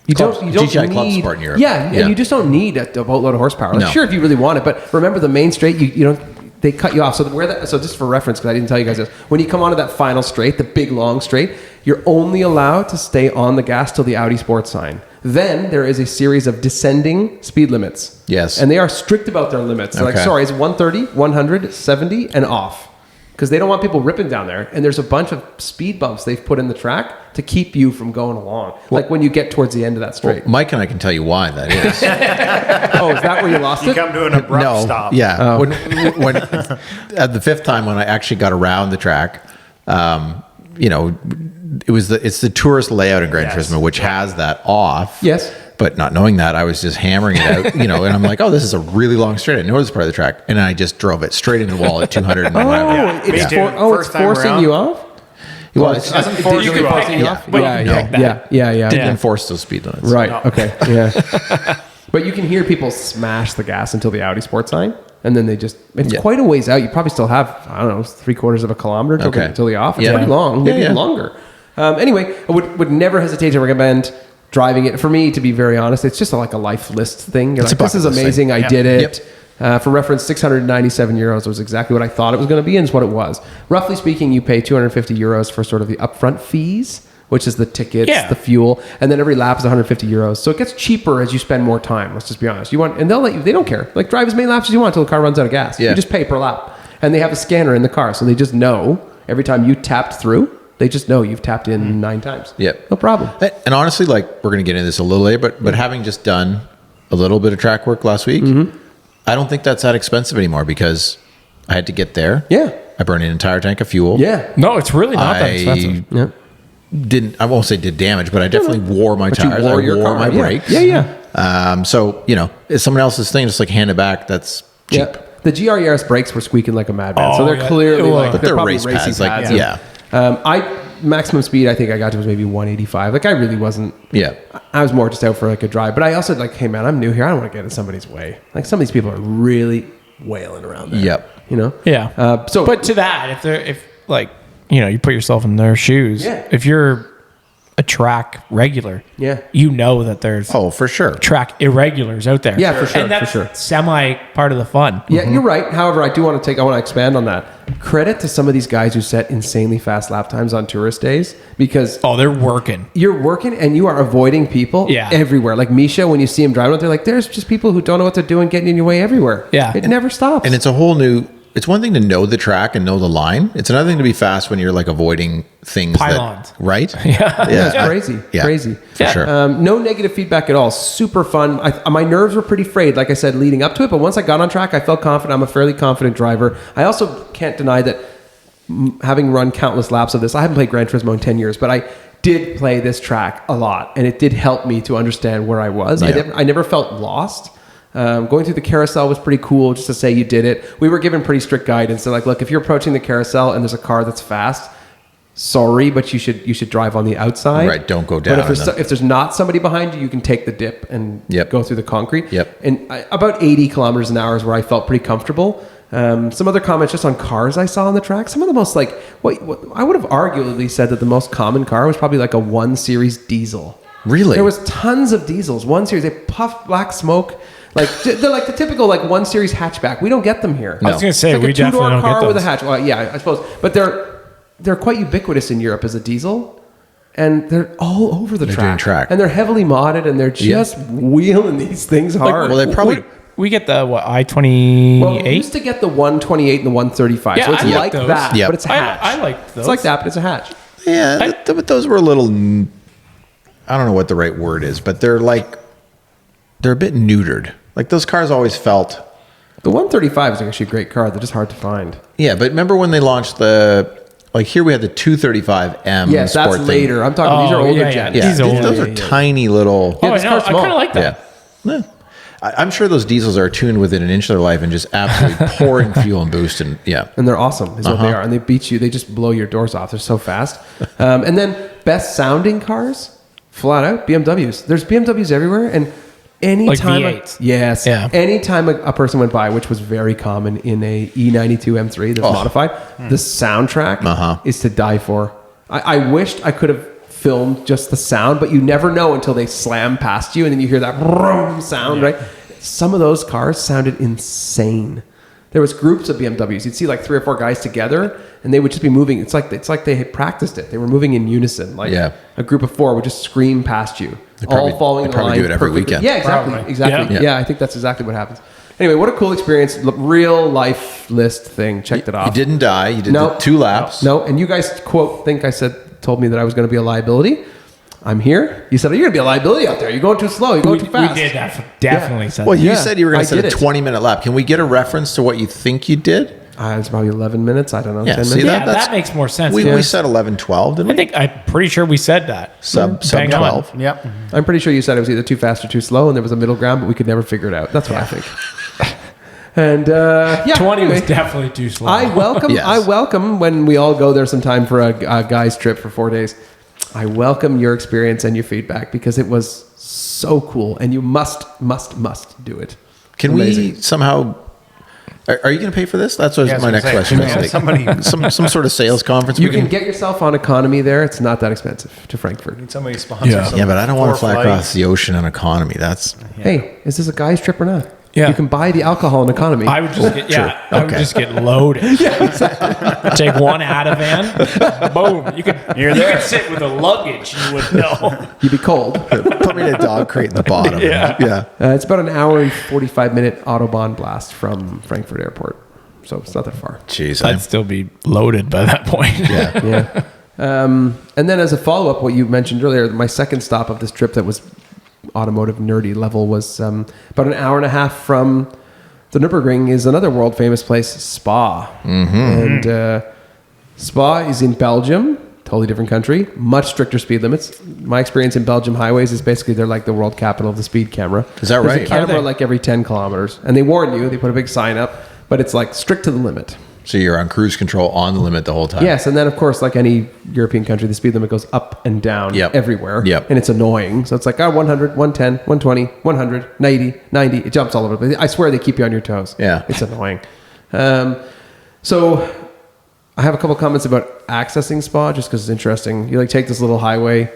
You don't GTI need, Club Sport in Europe. Yeah, and you just don't need a boatload of horsepower. Like, No. Sure, if you really want it, but remember the main straight, you don't. They cut you off. So so just for reference, because I didn't tell you guys this, when you come onto that final straight, the big long straight, you're only allowed to stay on the gas till the Audi Sports sign. Then there is a series of descending speed limits. Yes. And they are strict about their limits. They're like, Okay. sorry, it's 130, 100, 70, and off. Because they don't want people ripping down there. And there's a bunch of speed bumps they've put in the track to keep you from going along. Like when you get towards the end of that straight. Mike and I can tell you why that is. Oh, is that where you lost You it? come to an abrupt No, stop. yeah. When at the 5th time when I actually got around the track, it's the tourist layout in Gran Turismo, which has that off. Yes. But not knowing that, I was just hammering it out, and I'm like, oh, this is a really long straight. I know this part of the track. And I just drove it straight into the wall at 200. And whatever. It's forcing you off? Well, it's Did you get forcing you off? Yeah. Didn't enforce those speed limits. Right. No. Okay. Yeah. But you can hear people smash the gas until the Audi Sport sign. And then it's quite a ways out. You probably still have, I don't know, 3/4 of a kilometer until the off. It's pretty long, maybe even longer. Anyway, I would never hesitate to recommend driving it. For me, to be very honest, it's just like a life list thing. You're like, this is amazing. Thing. I did it. For reference, 697 euros was exactly what I thought it was going to be, and it's what it was. Roughly speaking, you pay 250 euros for sort of the upfront fees, which is the tickets, the fuel, and then every lap is 150 euros. So it gets cheaper as you spend more time. Let's just be honest. And they'll let you. They don't care. Like, drive as many laps as you want until the car runs out of gas. You just pay per lap, and they have a scanner in the car, so they just know every time you tapped through. They just know you've tapped in 9 times. Yep. No problem. And honestly, like, we're going to get into this a little later, but having just done a little bit of track work last week, I don't think that's that expensive anymore because I had to get there. Yeah. I burned an entire tank of fuel. Yeah. No, it's really not that expensive. I won't say did damage, but I definitely wore my tires. I wore my brakes. Yeah. So, it's someone else's thing, just like hand it back. That's cheap. Yeah. The Gr Yaris brakes were squeaking like a madman. So they're clearly but they're race pads. Maximum speed I think I got to was maybe 185. Like, I really wasn't. Yeah. I was more just out for like a drive. But I also like, hey man, I'm new here. I don't want to get in somebody's way. Like, some of these people are really wailing around there. Yep. Yeah. But to that, if you put yourself in their shoes. Yeah. If you're a track regular, you know that there's for sure track irregulars out there. Yeah, for sure. And that's for sure. semi part of the fun. Yeah, you're right. However, I want to expand on that. Credit to some of these guys who set insanely fast lap times on tourist days because they're working. You're working and you are avoiding people everywhere. Like Misha, when you see him driving, they're like, there's just people who don't know what they're doing, getting in your way everywhere. Yeah, it never stops. And it's a whole new. It's one thing to know the track and know the line. It's another thing to be fast when you're like avoiding things. Pylons. Right? Yeah. It's crazy. Yeah. Crazy. For sure. No negative feedback at all. Super fun. My nerves were pretty frayed, like I said, leading up to it. But once I got on track, I felt confident. I'm a fairly confident driver. I also can't deny that having run countless laps of this, I haven't played Gran Turismo in 10 years, but I did play this track a lot. And it did help me to understand where I was. Yeah. I never felt lost. Going through the carousel was pretty cool just to say you did it. We were given pretty strict guidance. So like, look, if you're approaching the carousel and there's a car that's fast, sorry, but you should drive on the outside. Right, don't go down. But if there's not somebody behind you, you can take the dip and go through the concrete. Yep. And about 80 kilometers an hour is where I felt pretty comfortable. Some other comments just on cars I saw on the track. Some of the most what I would have arguably said that the most common car was probably like a 1 Series diesel. Really? There was tons of diesels. 1 Series, they puff black smoke. Like, they're like the typical 1 Series hatchback. We don't get them here. I was going to say, it's like we a two-door definitely don't car get those. with a hatch. Well, yeah, I suppose. But they're quite ubiquitous in Europe as a diesel. And they're all over the track. And they're heavily modded, and they're just wheeling these things hard. Well, they probably... We get the, I-28? Well, we used to get the 128 and the 135. Yeah, so it's like those. that, Yep. but it's a hatch. I like those. It's like that, but it's a hatch. Yeah, but those were a little... I don't know what the right word is, but they're a bit neutered. Like, those cars always felt... The 135 is actually a great car. They're just hard to find. Yeah, but remember when they launched here we had the 235M yes, sport that's later. thing. I'm talking, these are older gens. Yeah, These are those are tiny little... I kind of like that. Yeah. I'm sure those diesels are tuned within an inch of their life and just absolutely pouring fuel and boost. And they're awesome is what they are. And they beat you. They just blow your doors off. They're so fast. And then best sounding cars, flat out, BMWs. There's BMWs everywhere. And anytime... Like V8s. Yes. Yeah. Anytime a person went by, which was very common in a E92 M3 that's modified, the soundtrack is to die for. I wished I could have filmed just the sound, but you never know until they slam past you and then you hear that vroom sound, right? Some of those cars sounded insane. There was groups of BMWs. You'd see like 3 or 4 guys together and they would just be moving. It's like they had practiced it. They were moving in unison. Like a group of 4 would just scream past you, all following the line. They probably do it every weekend. Yeah, exactly. Probably. Exactly. Yeah, I think that's exactly what happens. Anyway, what a cool experience. Real life list thing. Checked it off. You didn't die. You did 2 laps. No, and you guys told me that I was going to be a liability. I'm here. You said, you're going to be a liability out there. You're going too slow. You're going too fast. We did that. Definitely said Well, that. you said you were going to set a did it. 20-minute lap. Can we get a reference to what you think you did? It's probably 11 minutes. I don't know. Yeah, 10 see, minutes. Yeah, that makes more sense. We said 11, 12, didn't we? I'm pretty sure we said that. Sub Bang on. 12. Yep. I'm pretty sure you said it was either too fast or too slow, and there was a middle ground, but we could never figure it out. That's what I think. And 20 anyway, was definitely too slow. I welcome. Yes. I welcome when we all go there sometime for a guy's trip for 4 days. I welcome your experience and your feedback because it was so cool, and you must do it. Can we somehow... Are you going to pay for this? That's my next question. Somebody, some sort of sales conference. You can get yourself on economy there. It's not that expensive to Frankfurt. somebody sponsor. Yeah. some Yeah, but I don't want to poor fly flight. across the ocean on economy. That's... Hey, is this a guy's trip or not? Yeah. You can buy the alcohol in economy. I would just get, I would Okay. just get loaded. Take one Ativan, boom. You could sit with the luggage. You would know. You'd be cold. Put me in a dog crate in the bottom. Yeah. It's about an hour and 45-minute Autobahn blast from Frankfurt Airport. So it's not that far. Jeez. I'd still be loaded by that point. Yeah. Yeah. And then as a follow-up, what you mentioned earlier, my second stop of this trip that was automotive nerdy level was about an hour and a half from the Nurburgring is another world famous place, Spa. Mm-hmm. And Spa is in Belgium, totally different country, much stricter speed limits. My experience in Belgium highways is basically they're like the world capital of the speed camera. Is that There's right? a camera like every 10 kilometers. And they warn you, they put a big sign up, but it's like strict to the limit. So you're on cruise control on the limit the whole time. Yes, and then of course, like any European country, the speed limit goes up and down everywhere. Yep. And it's annoying. So it's like 100, 110, 120, 100, 90. It jumps all over the place. I swear they keep you on your toes. Yeah. It's annoying. So I have a couple comments about accessing Spa just because it's interesting. You like take this little highway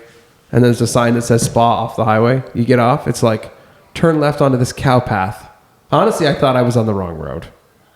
and there's a sign that says Spa off the highway. You get off. It's like turn left onto this cow path. Honestly, I thought I was on the wrong road.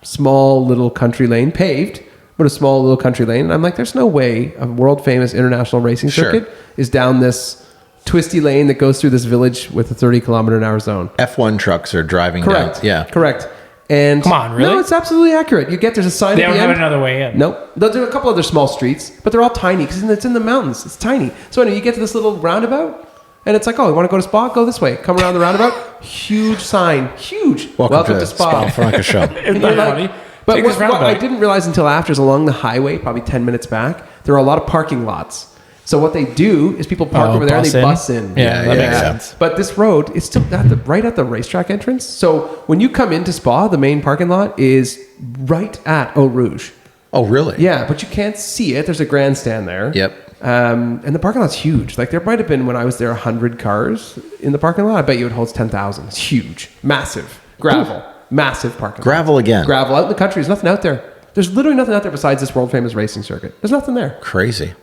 Small little country lane, paved, but a small little country lane. And I'm like, there's no way a world famous international racing circuit is down this twisty lane that goes through this village with a 30-kilometer-an-hour zone. F1 trucks are driving Correct. down. Yeah. Correct. And Come on, really? No, it's absolutely accurate. There's a sign They at don't the have end. another way in. Nope. There's a couple other small streets, but they're all tiny because it's in the mountains. It's tiny. So anyway, you get to this little roundabout, and it's like, oh, you want to go to Spa? Go this way. Come around the roundabout. Huge sign. Huge. Welcome to Spa Franca show. Isn't And that you're like- funny? But Take what, this what roundabout. I didn't realize until after is along the highway, probably 10 minutes back, there are a lot of parking lots. So what they do is people park over there and they bus in. Yeah, that makes sense. But this road is still right at the racetrack entrance. So when you come into Spa, the main parking lot is right at Eau Rouge. Oh, really? Yeah, but you can't see it. There's a grandstand there. Yep. And the parking lot's huge. Like there might have been, when I was there, 100 cars in the parking lot. I bet you it holds 10,000. It's huge. Massive. Gravel. Massive parking lot. Gravel again. Gravel. Out in the country, there's nothing out there. There's literally nothing out there besides this world famous racing circuit. There's nothing there. Crazy.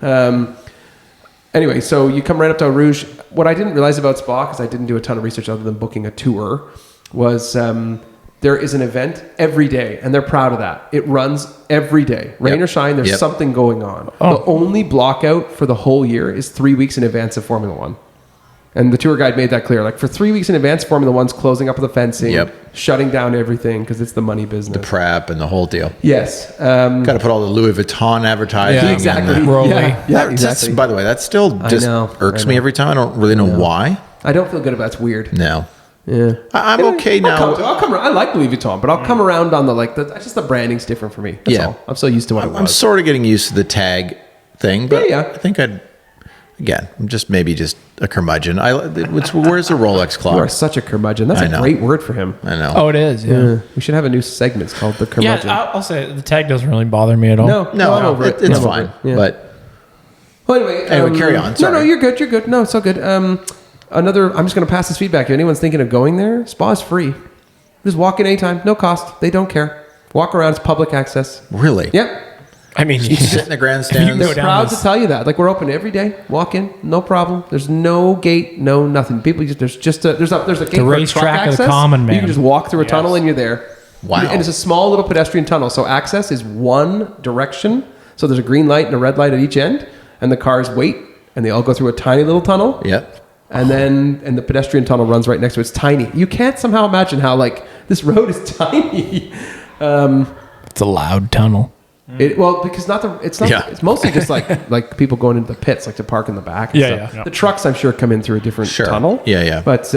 Anyway, so you come right up to Eau Rouge. What I didn't realize about Spa, because I didn't do a ton of research other than booking a tour, was there is an event every day, and they're proud of that. It runs every day. Rain or shine, there's something going on. Oh. The only block out for the whole year is 3 weeks in advance of Formula One. And the tour guide made that clear. Like for 3 weeks in advance, Formula One's closing up the fencing, shutting down everything because it's the money business. The prep and the whole deal. Yes. Got to put all the Louis Vuitton advertising. Yeah, exactly. And Rolly. Yeah, exactly. By the way, that still just irks me every time. I don't really know why. I don't feel good about it. It's weird. No. Yeah. I'm okay now. I'll come around. I like Louis Vuitton, but I'll come around on just the branding's different for me. That's all. I'm so used to what it was. I'm sort of getting used to the tag thing, but Yeah. I think I'm just maybe just a curmudgeon. Where's the Rolex You are clock? such a curmudgeon. That's I a know. great word for him. I know. Oh, it is. Yeah. We should have a new segment called the curmudgeon. Yeah, I'll say the tag doesn't really bother me at all. No, I'm over it. It's I'm over fine. it. Yeah. But Well, anyway, carry on. No, Sorry. you're good. You're good. No, it's so good. I'm just going to pass this feedback. If anyone's thinking of going there, Spa is free. Just walk in anytime, no cost. They don't care. Walk around. It's public access. really, Yep. I mean, you sit in the grandstands. go down Proud this- to tell you that. Like we're open every day. Walk in, no problem. There's no gate, no nothing. People just there's a gate for truck racetrack of the access. common You man. can just walk through a tunnel and you're there. Wow. And it's a small little pedestrian tunnel. So access is one direction. So there's a green light and a red light at each end, and the cars wait, and they all go through a tiny little tunnel. Yep. And then the pedestrian tunnel runs right next to it. It's tiny. You can't somehow imagine how like this road is tiny. it's a loud tunnel. Because Yeah. it's mostly just like people going into the pits, like to park in the back. and Yeah, stuff. yeah. The trucks, I'm sure, come in through a different Sure. tunnel. Yeah. But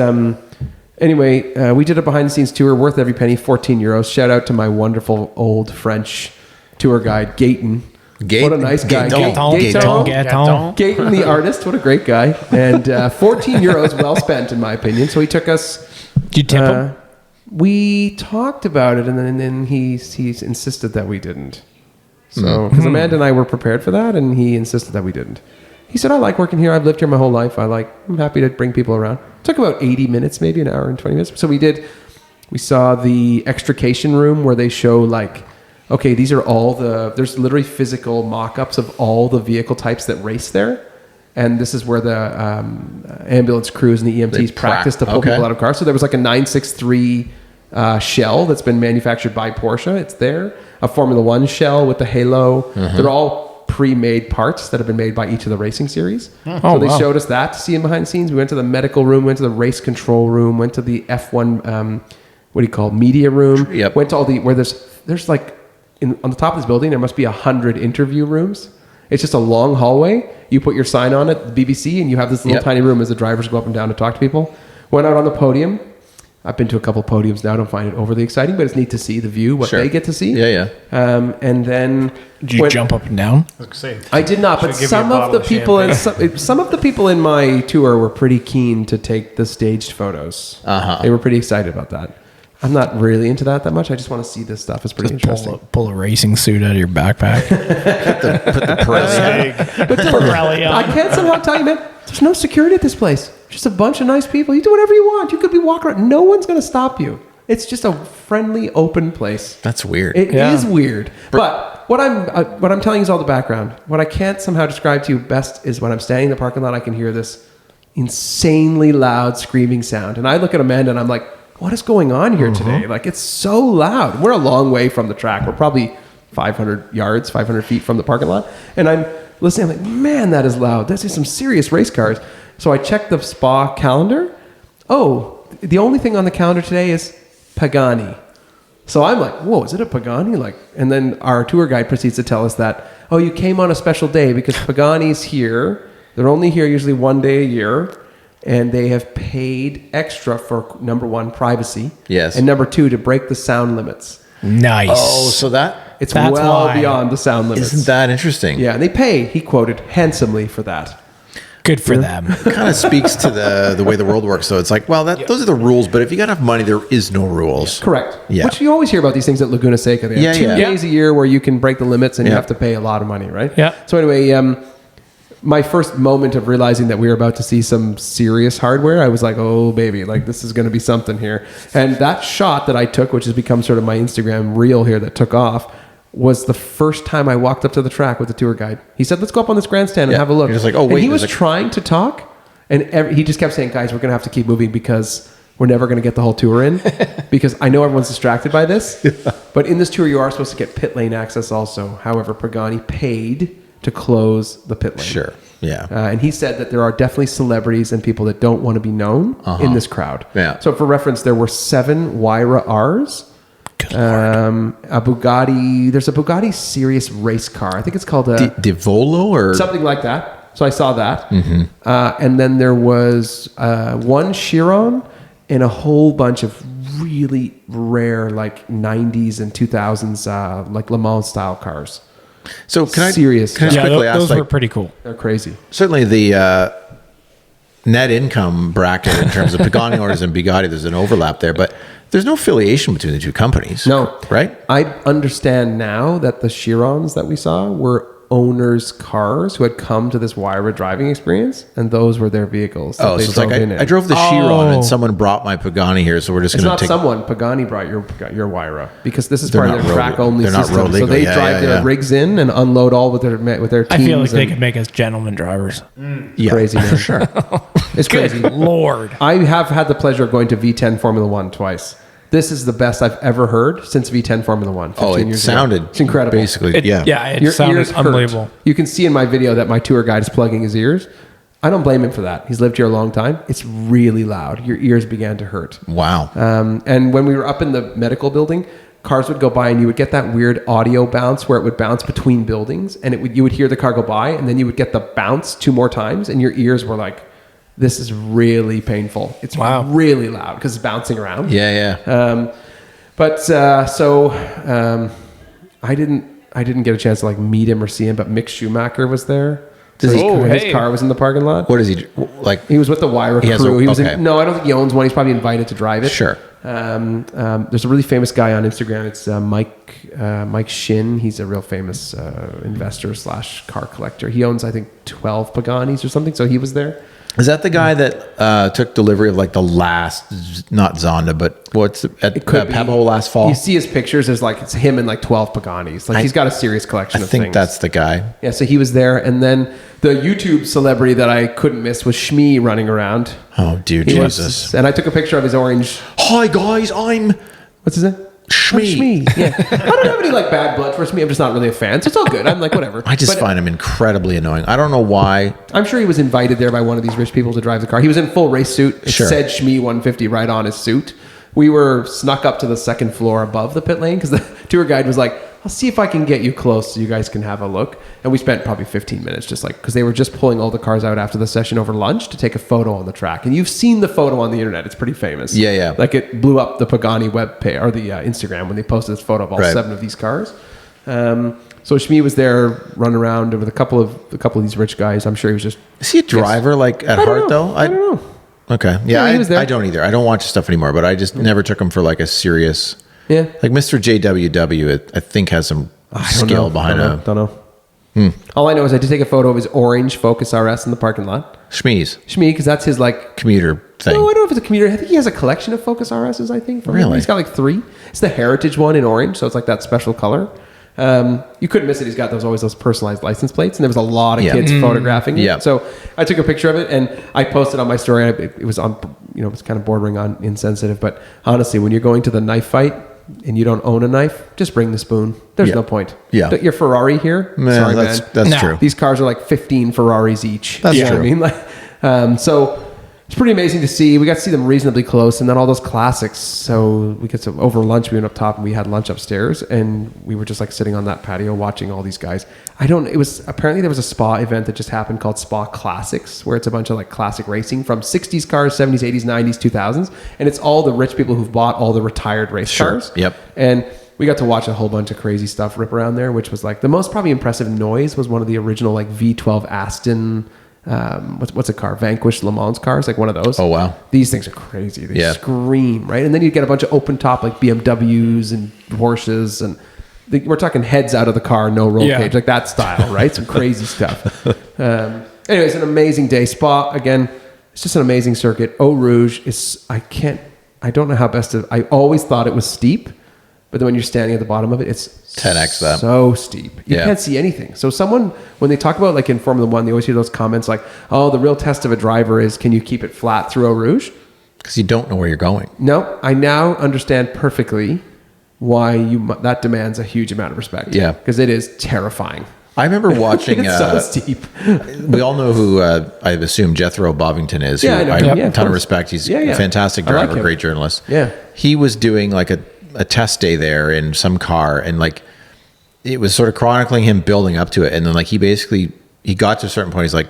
anyway, we did a behind the scenes tour worth every penny, €14. Shout out to my wonderful old French tour guide, Gayton. What a nice guy. Gayton, the artist. What a great guy. And 14 euros well spent, in my opinion. So he took us. Did you tip him? We talked about it, and then he insisted that we didn't. So, because Amanda and I were prepared for that, and he insisted that we didn't. He said, I like working here. I've lived here my whole life. I'm happy to bring people around. It took about 80 minutes, maybe an hour and 20 minutes. So we saw the extrication room where they show okay, these are there's literally physical mock-ups of all the vehicle types that race there. And this is where the ambulance crews and the EMTs practice to pull people out of cars. So there was a 963 shell that's been manufactured by Porsche. It's there. A Formula One shell with the halo. They're all pre-made parts that have been made by each of the racing series. So they showed us that to see in behind the scenes. We went to the medical room, went to the race control room, went to the F1, media room. Yep. Went to all where there's on the top of this building, there must be 100 interview rooms. It's just a long hallway. You put your sign on it, the BBC, and you have this little tiny room as the drivers go up and down to talk to people. Went out on the podium. I've been to a couple of podiums now. I don't find it overly exciting, but it's neat to see the view, what they get to see. Yeah. And then did you jump up and down? I did not, but some of the people in my tour were pretty keen to take the staged photos. They were pretty excited about that. I'm not really into that much. I just want to see this stuff. It's pretty interesting. Pull a racing suit out of your backpack. Put the Pirelli on. I can't somehow tell you, man, there's no security at this place. Just a bunch of nice people. You do whatever you want. You could be walking around. No one's going to stop you. It's just a friendly, open place. That's weird. It is weird. But what I'm telling you is all the background. What I can't somehow describe to you best is when I'm standing in the parking lot, I can hear this insanely loud screaming sound. And I look at Amanda and I'm like, what is going on here today? It's so loud. We're a long way from the track. We're probably 500 yards, 500 feet from the parking lot. And I'm listening. I'm like, man, that is loud. That's some serious race cars. So I checked the spa calendar. Oh, the only thing on the calendar today is Pagani. So I'm like, whoa, is it a Pagani? And then our tour guide proceeds to tell us that, oh, you came on a special day because Pagani's here. They're only here usually one day a year. And they have paid extra for, number one, privacy. Yes. And number two, to break the sound limits. Nice. Oh, so that's well beyond the sound limits. Isn't that interesting? Yeah, and they pay, he quoted, handsomely for that. Good for them. It kind of speaks to the way the world works, though. It's those are the rules, but if you got enough money, there is no rules. Yeah. Correct. Yeah. Which you always hear about these things at Laguna Seca. They have 2 days a year where you can break the limits and you have to pay a lot of money, right? Yeah. So anyway, my first moment of realizing that we were about to see some serious hardware, I was like, oh, baby, this is going to be something here. And that shot that I took, which has become sort of my Instagram reel here that took off, was the first time I walked up to the track with the tour guide. He said, let's go up on this grandstand and have a look. You're just like, oh, wait. And he was trying to talk, and he just kept saying, guys, we're going to have to keep moving because we're never going to get the whole tour in because I know everyone's distracted by this. But in this tour, you are supposed to get pit lane access also. However, Pagani paid to close the pit lane. Sure. Yeah. And he said that there are definitely celebrities and people that don't want to be known in this crowd. Yeah. So for reference, there were 7 Huayra Rs. A Bugatti. There's a Bugatti Sirius race car. I think it's called a Divolo or something like that. So I saw that. And then there was one Chiron and a whole bunch of really rare 90s and 2000s Le Mans style cars. So can I just quickly ask? Those were pretty cool. They're crazy. Certainly the net income bracket in terms of Pagani owners and Bugatti, there's an overlap there, but there's no affiliation between the two companies. No. Right? I understand now that the Chirons that we saw were owners' cars who had come to this Huayra driving experience, and those were their vehicles. Oh, so it's I drove the Chiron and someone brought my Pagani here, so we're just going to take... It's not someone. Pagani brought your Huayra because this is part of their track-only system. They're not road legal. So they drive their rigs in and unload all with their teams. I feel like they could make us gentleman drivers. Yeah, crazy, man. for sure. It's crazy. Lord. I have had the pleasure of going to V10 Formula One twice. This is the best I've ever heard since V10 Formula One. 15 years sounded ago. It's incredible. Basically, it sounded unbelievable. You can see in my video that my tour guide is plugging his ears. I don't blame him for that. He's lived here a long time. It's really loud. Your ears began to hurt. Wow. And when we were up in the medical building, cars would go by and you would get that weird audio bounce where it would bounce between buildings, and you would hear the car go by, and then you would get the bounce 2 more times, and your ears were like, this is really painful. It's really loud because it's bouncing around. Yeah. I didn't didn't get a chance to like meet him or see him, but Mick Schumacher was there. Does he- His car was in the parking lot. What is he like? He was with the Wyra He has crew. a- He was okay. no, I don't think he owns one. He's probably invited to drive it. Sure. There's a really famous guy on Instagram. It's Mike Shin. He's a real famous investor / car collector. He owns, I think, 12 Paganis or something. So he was there. Is that the guy that took delivery of like the last, not Zonda, but what's at Could be. Pebble last fall? You see his pictures. There's like it's him and like 12 Paganis. Like he's got a serious collection I of think things. that's the guy. Yeah, so he was there, and then the YouTube celebrity that I couldn't miss was Shmee running around. Oh, dear He was- Jesus. and I took a picture of his orange. Hi, guys. I'm What's his name? Shmee. Shmee. Yeah, I don't have any like bad blood for Shmee. I'm just not really a fan, so it's all good. I'm like whatever. I just But find him incredibly annoying. I don't know why. I'm sure he was invited there by one of these rich people to drive the car. He was in full race suit. It Sure. said Shmee 150 right on his suit. We were snuck up to the second floor above the pit lane because the tour guide was like, I'll see if I can get you close so you guys can have a look. And we spent probably 15 minutes just like, because they were just pulling all the cars out after the session over lunch to take a photo on the track. And you've seen the photo on the internet. It's pretty famous. Yeah, yeah. Like it blew up the Pagani web page or the Instagram when they posted this photo of all Right. 7 of these cars. So Shmee was there running around with a couple of these rich guys. I'm sure he was just Is he a driver like at heart though? I don't know. Okay. Yeah, he was there. I don't either. I don't watch stuff anymore, but I just never took him for like a serious. Yeah. Like Mr. JWW, I think has some skill behind a Don't know. All I know is I did take a photo of his orange Focus RS in the parking lot. Shmee's Shmee, because that's his like. commuter thing. No, I don't know if it's a commuter. I think he has a collection of Focus RSs. I think. Really? He's got like 3. It's the heritage one in orange, so it's like that special color. You couldn't miss it. He's got always those personalized license plates, and there was a lot of Yeah. kids photographing it. Yeah. So I took a picture of it and I posted on my story. It was on, it was kind of bordering on insensitive, but honestly, when you're going to the knife fight and you don't own a knife, just bring the spoon. There's Yeah. no point. Yeah. Your Ferrari here. Man, Sorry, that's man. that's No. true. These cars are like 15 Ferraris each. That's You know true. what I mean? Like, so it's pretty amazing to see. We got to see them reasonably close, and then all those classics. So we get to over lunch. We went up top and we had lunch upstairs, and we were just like sitting on that patio watching all these guys. It was apparently there was a spa event that just happened called Spa Classics, where it's a bunch of like classic racing from 60s cars, 70s, 80s, 90s, 2000s, and it's all the rich people who've bought all the retired race Sure. cars. Yep. And we got to watch a whole bunch of crazy stuff rip around there, which was like the most probably impressive noise was one of the original like V12 Aston. What's a car? Vanquish Le Mans cars, like one of those. Oh, wow. These things are crazy. They Yeah. scream, right? And then you get a bunch of open top like BMWs and Porsches, and we're talking heads out of the car, no roll Yeah. cage, like that style, right? Some crazy stuff. Anyways, an amazing day. Spa again. It's just an amazing circuit. Eau Rouge is. I don't know how best to. I always thought it was steep, but then when you're standing at the bottom of it, it's 10x that. so steep. You Yeah. can't see anything. So someone, when they talk about like in Formula One, they always hear those comments like, "Oh, the real test of a driver is can you keep it flat through Eau Rouge?" Because you don't know where you're going. No, I now understand perfectly why that demands a huge amount of respect. Yeah. because it is terrifying. I remember watching. It's so steep. We all know who I assume Jethro Bovington is. Yeah, who I know I him. have Yeah, a of ton of course. respect. He's Yeah, yeah. a fantastic I like driver, him. great journalist. Yeah. He was doing like a test day there in some car, and like it was sort of chronicling him building up to it, and then like he got to a certain point. He's like,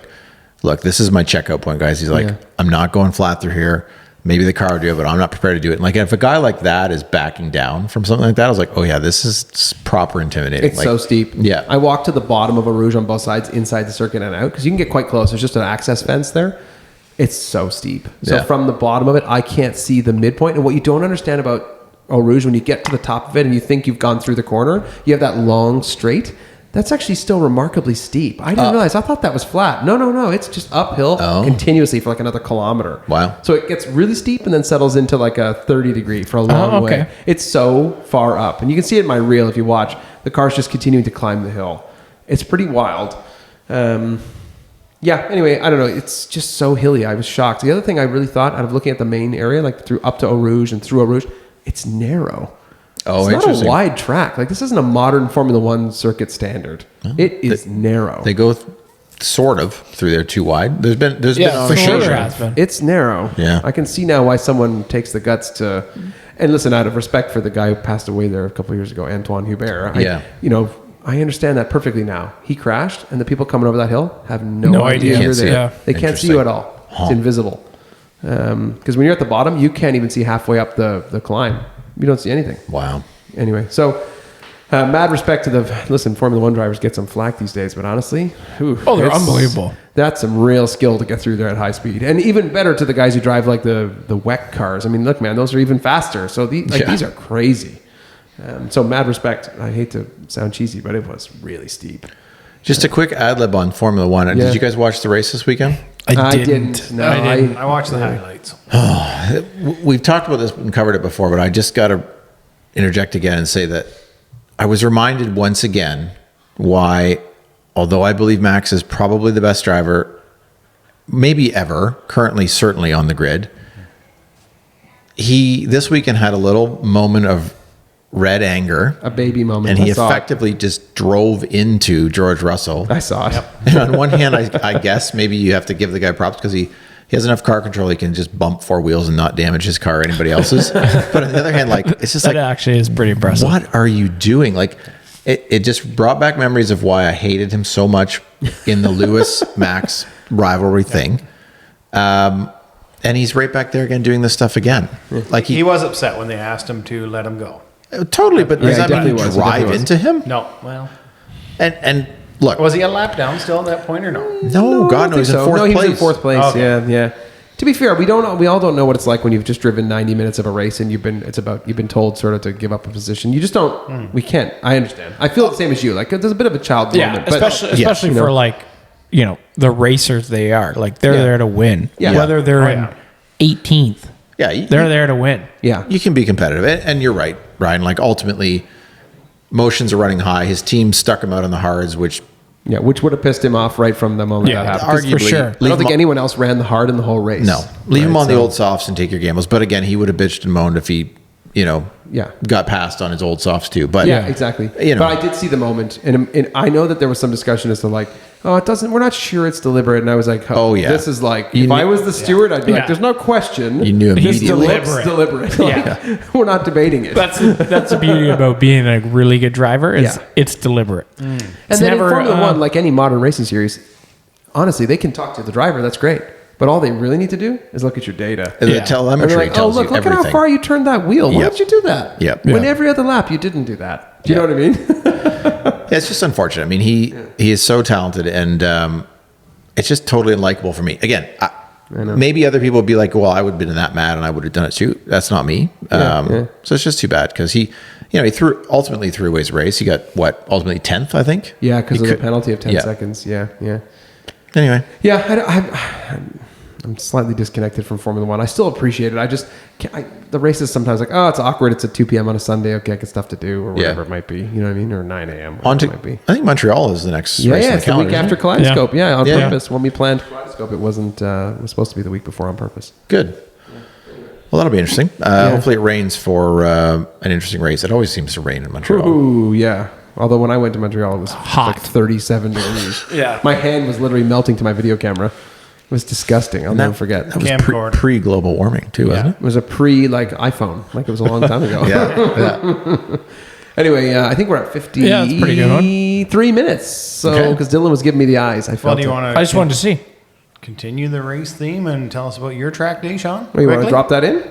"Look, this is my checkout point, guys." He's like, Yeah. "I'm not going flat through here. Maybe the car will do it, but I'm not prepared to do it." And like if a guy like that is backing down from something like that, I was like, "Oh yeah, this is proper intimidating." It's like, so steep. Yeah. I walked to the bottom of a Rouge on both sides, inside the circuit and out, because you can get quite close. There's just an access fence there. It's so steep. So Yeah. from the bottom of it, I can't see the midpoint. And what you don't understand about Eau Rouge, when you get to the top of it and you think you've gone through the corner, you have that long straight. That's actually still remarkably steep. I didn't realize. I thought that was flat. No. It's just uphill Oh. continuously for like another kilometer. Wow. So it gets really steep and then settles into like a 30 degree for a long okay. way. It's so far up. And you can see it in my reel if you watch. The car's just continuing to climb the hill. It's pretty wild. Yeah, anyway, I don't know. It's just so hilly. I was shocked. The other thing I really thought, out of looking at the main area, like through up to Eau Rouge and through Eau Rouge, it's narrow. Oh, it's not interesting. a wide track. Like this isn't a modern Formula One circuit standard. It is narrow. They go sort of through there too wide. There's been Yeah, on for sure occasion. there has been. It's narrow. Yeah. I can see now why someone takes the guts to. And listen, out of respect for the guy who passed away there a couple of years ago, Antoine Hubert. Yeah. I understand that perfectly now. He crashed, and the people coming over that hill have no idea idea. you're Can't see there. it. They can't see you at all. It's invisible. Because when you're at the bottom, you can't even see halfway up the climb. You don't see anything. Wow. Anyway, so Mad respect to Formula One drivers get some flack these days, but honestly, they're unbelievable. That's some real skill to get through there at high speed, and even better to the guys who drive like the WEC cars. I mean, look, man, those are even faster. So these are crazy. So mad respect. I hate to sound cheesy, but it was really steep. Just a quick ad lib on Formula One. Did you guys watch the race this weekend? I didn't. No, I watched the highlights. We've talked about this and covered it before, but I just got to interject again and say that I was reminded once again why, although I believe Max is probably the best driver, maybe ever, currently certainly on the grid, he this weekend had a little moment of red anger. A baby moment. And he effectively just drove into George Russell. I saw it. Yep. And on one hand, I guess maybe you have to give the guy props because he has enough car control. He can just bump four wheels and not damage his car or anybody else's. But on the other hand, like, it's just that actually is pretty impressive. What are you doing? Like, it just brought back memories of why I hated him so much in the Lewis-Max rivalry thing. And he's right back there again doing this stuff again. Like he was upset when they asked him to let him go. Totally, but does that mean you drive into him? No, well. And look. Was he a lap down still at that point or no? No, God, no, he's in fourth place. He was in fourth place, Okay. yeah. To be fair, we all don't know what it's like when you've just driven 90 minutes of a race and you've been told sort of to give up a position. You just don't, we can't. I understand. I feel the same as you. Like, there's a bit of a child moment. But, especially for like, the racers they are. Like, they're there to win. Yeah. Whether they're in 18th. Yeah, they're there to win. Yeah, you can be competitive, and you're right, Ryan. Like, ultimately, motions are running high. His team stuck him out on the hards, which would have pissed him off right from the moment that happened. Arguably, for sure. I don't think anyone else ran the hard in the whole race. No, leave him on the old softs and take your gambles. But again, he would have bitched and moaned if he, got passed on his old softs too. But exactly. But I did see the moment, and I know that there was some discussion as to like, we're not sure it's deliberate. And I was like, this is like, if I was the steward, I'd be like, there's no question. You knew immediately. It's deliberate. Like, we're not debating it. That's the beauty about being a really good driver. It's deliberate. And then in Formula One, like any modern racing series, honestly, they can talk to the driver. That's great. But all they really need to do is look at your data. The telemetry like, tells you look at how far you turned that wheel. Why did you do that? Yep. When every other lap you didn't do that. Do you know what I mean? It's just unfortunate. I mean, he is so talented, and it's just totally unlikable for me. Again, maybe other people would be like, well, I would have been that mad and I would have done it too. That's not me. So it's just too bad because he ultimately threw away his race. He got ultimately 10th, I think. Yeah, because of the penalty of 10 seconds. Yeah. Anyway. Yeah, I'm slightly disconnected from Formula One. I still appreciate it. I just the races sometimes like, it's awkward. It's at 2 p.m. on a Sunday. Okay, I got stuff to do or whatever it might be. You know what I mean? Or 9 a.m. On to, it might be. I think Montreal is the next race on the it's calendar. the week after Kaleidoscope. On purpose. Yeah. When we planned Kaleidoscope, it wasn't. It was supposed to be the week before on purpose. Good. Well, that'll be interesting. Hopefully it rains for an interesting race. It always seems to rain in Montreal. Ooh, yeah. Although when I went to Montreal, it was hot. like 37 degrees. Yeah. My hand was literally melting to my video camera. It was disgusting. I'll never forget. That was pre-global warming too, wasn't it? It was a iPhone. Like it was a long time ago. Yeah. Anyway, I think we're at 53 that's a pretty good one. minutes. So, because Dylan was giving me the eyes. I felt I just wanted to see. Continue the race theme and tell us about your track day, Shawn? You want to drop that in?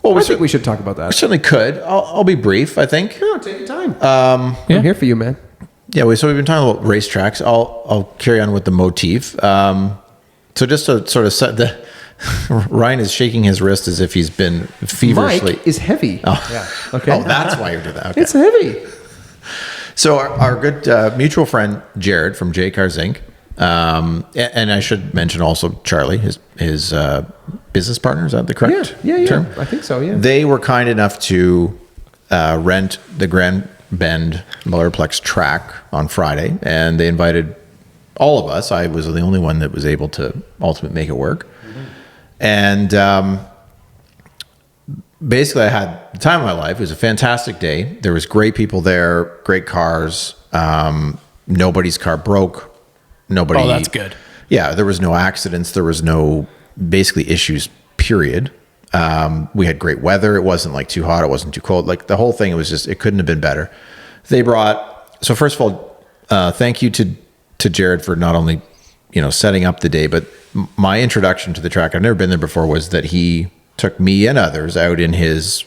Well, I think we should talk about that. We certainly could. I'll be brief, I think. No, take your time. I'm here for you, man. Yeah, so we've been talking about racetracks. I'll carry on with the motif. So just to sort of set the... Ryan is shaking his wrist as if he's been feverishly... Mike is heavy. Oh, yeah. Okay. Oh, that's why you're doing that. Okay. It's heavy. So our good mutual friend, Jared from J Cars Inc., and I should mention also Charlie, his business partner, is that the correct term? I think so, yeah. They were kind enough to rent the Grand Bend Motorplex track on Friday, and they invited all of us. I was the only one that was able to ultimately make it work. Mm-hmm. And basically I had the time of my life. It was a fantastic day. There was great people there, great cars. Nobody's car broke. Nobody. Oh, that's good. Yeah, there was no accidents. There was no basically issues, period. We had great weather. It wasn't like too hot. It wasn't too cold. Like the whole thing, it couldn't have been better. They brought, so first of all, thank you to Jared for not only, setting up the day, but my introduction to the track, I've never been there before, was that he took me and others out in his,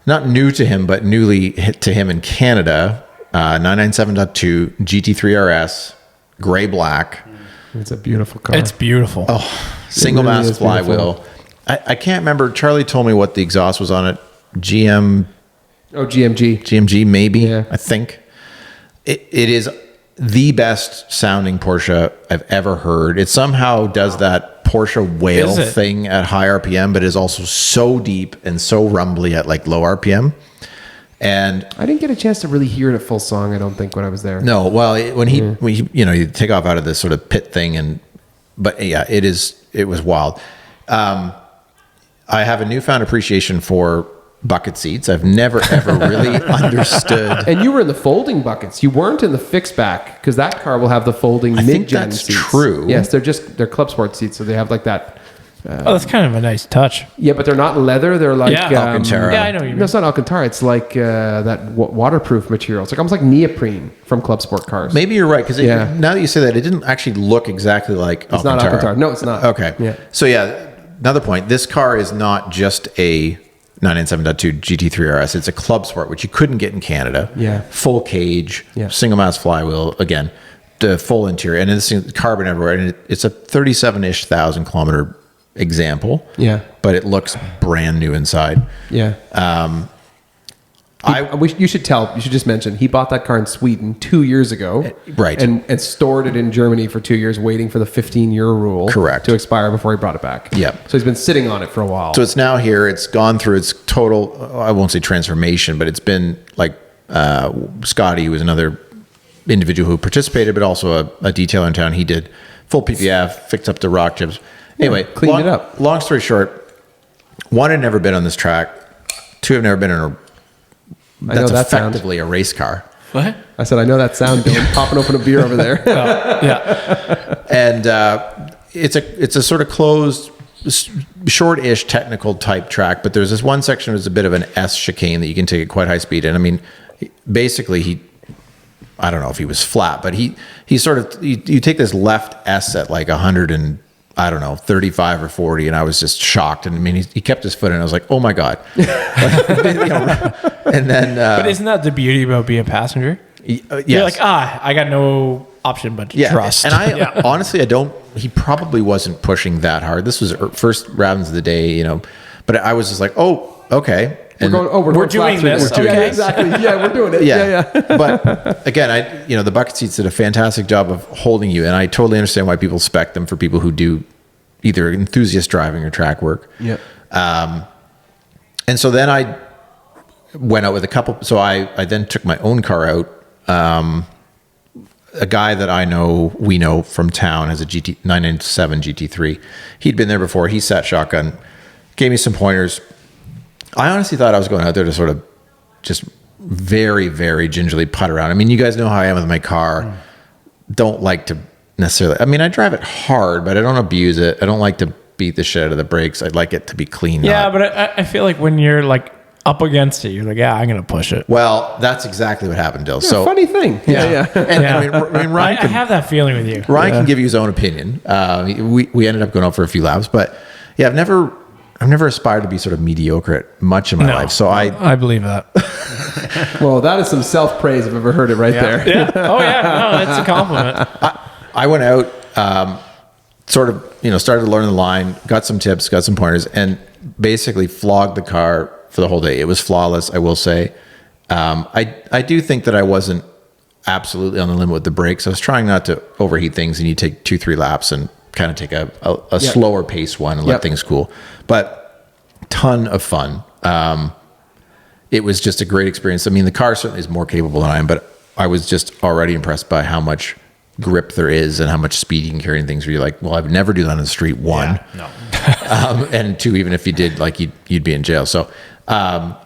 not new to him, but newly hit to him in Canada. 997.2 GT3 RS, gray black. It's a beautiful car. It's beautiful. Single really mass is flywheel. beautiful. I can't remember. Charlie told me what the exhaust was on it. GMG, maybe. Yeah. I think it is the best sounding Porsche I've ever heard. It somehow does that Porsche wail Is it? thing at high RPM, but is also so deep and so rumbly at like low RPM. And I didn't get a chance to really hear it at full song, I don't think, when I was there. no, well, when he you take off out of this sort of pit thing, but yeah, it was wild. I have a newfound appreciation for bucket seats. I've never ever really understood. And you were in the folding buckets. You weren't in the fixed back, because that car will have the folding think mid-gen that's seats. true. Yes, they're Club Sport seats, so they have like that. That's kind of a nice touch. Yeah, but they're not leather. They're like Alcantara. Yeah, I know what you mean. No, it's not Alcantara. It's like that waterproof material. It's like almost like neoprene from Club Sport cars. Maybe you're right, because Yeah. now that you say that, it didn't actually look exactly like It's not Alcantara. No, it's not. Okay. Yeah. So yeah, another point. This car is not just a 997.2 GT3 RS. It's a Club Sport, which you couldn't get in Canada. Yeah. Full cage, Yeah. single mass flywheel, again, the full interior, and it's carbon everywhere. And it's a 37-ish thousand kilometer example. Yeah. But it looks brand new inside. Yeah. You should just mention, he bought that car in Sweden 2 years ago. Right. And stored it in Germany for 2 years, waiting for the 15-year rule. Correct. To expire before he brought it back. Yep. So he's been sitting on it for a while. So it's now here. It's gone through its total, I won't say transformation, but it's been like Scotty, who was another individual who participated, but also a detailer in town. He did full PPF, fixed up the rock chips. Anyway, cleaned it up. Long story short, one, had never been on this track. Two, have never been in that's that sound. effectively a race car. What? I said, I know that sound, Dylan. Popping open a beer over there. Yeah. And it's a sort of closed, short-ish technical type track, but there's this one section that's a bit of an S chicane that you can take at quite high speed. And I mean, basically I don't know if he was flat, but he sort of, you take this left S at like 100 and I don't know, 35 or 40. And I was just shocked. And I mean, he kept his foot in. I was like, oh my God. And then, But isn't that the beauty about being a passenger? yes. You're like, I got no option but to trust. And I honestly, he probably wasn't pushing that hard. This was first rounds of the day, but I was just like, oh, okay. And We're going doing flat this. through. Okay. Yeah, exactly. Yeah, we're doing it. yeah. But again, the bucket seats did a fantastic job of holding you. And I totally understand why people spec them for people who do either enthusiast driving or track work. Yeah. And so then I went out with a couple. So I then took my own car out. A guy that we know from town has a 997 GT3. He'd been there before. He sat shotgun, gave me some pointers. I honestly thought I was going out there to sort of just very, very gingerly putt around. I mean, you guys know how I am with my car. Don't like to necessarily, I mean, I drive it hard, but I don't abuse it. I don't like to beat the shit out of the brakes. I'd like it to be clean. Yeah, but I feel like when you're like up against it, you're like, yeah, I'm going to push it. Well, that's exactly what happened, Dill. So funny thing. Yeah. And I mean, Ryan I have that feeling with you. Ryan can give you his own opinion. We ended up going out for a few laps, but yeah, I've never aspired to be sort of mediocre at much in my life. So I believe that. Well, that is some self-praise. I've ever heard it right there. Yeah. Oh yeah. No, that's a compliment. I went out, sort of, started to learn the line, got some tips, got some pointers, and basically flogged the car for the whole day. It was flawless, I will say. I do think that I wasn't absolutely on the limit with the brakes. I was trying not to overheat things, and you take 2-3 laps and kind of take a slower pace one and let things cool. But ton of fun. It was just a great experience. I mean, the car certainly is more capable than I am, but I was just already impressed by how much grip there is and how much speed you can carry and things where you're like, well, I would never do that on the street, one. Yeah, no. And two, even if you did, like you'd be in jail. So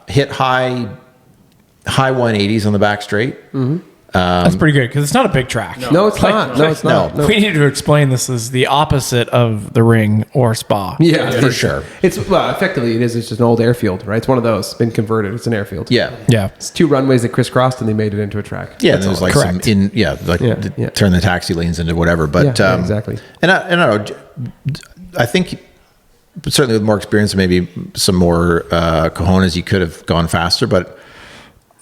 hit high 180s on the back straight. Mm-hmm. That's pretty good because it's not a big track. No, it's not. No, it's not. No. We need to explain this as the opposite of the ring or spa. Yeah, for sure. Effectively, it is. It's just an old airfield, right? It's one of those. Been converted. It's an airfield. Yeah. Yeah. It's 2 runways that crisscrossed, and they made it into a track. Yeah, and there's like Correct. some turn the taxi lanes into whatever. But Yeah, exactly. And I don't know. I think certainly with more experience, maybe some more cojones, you could have gone faster. But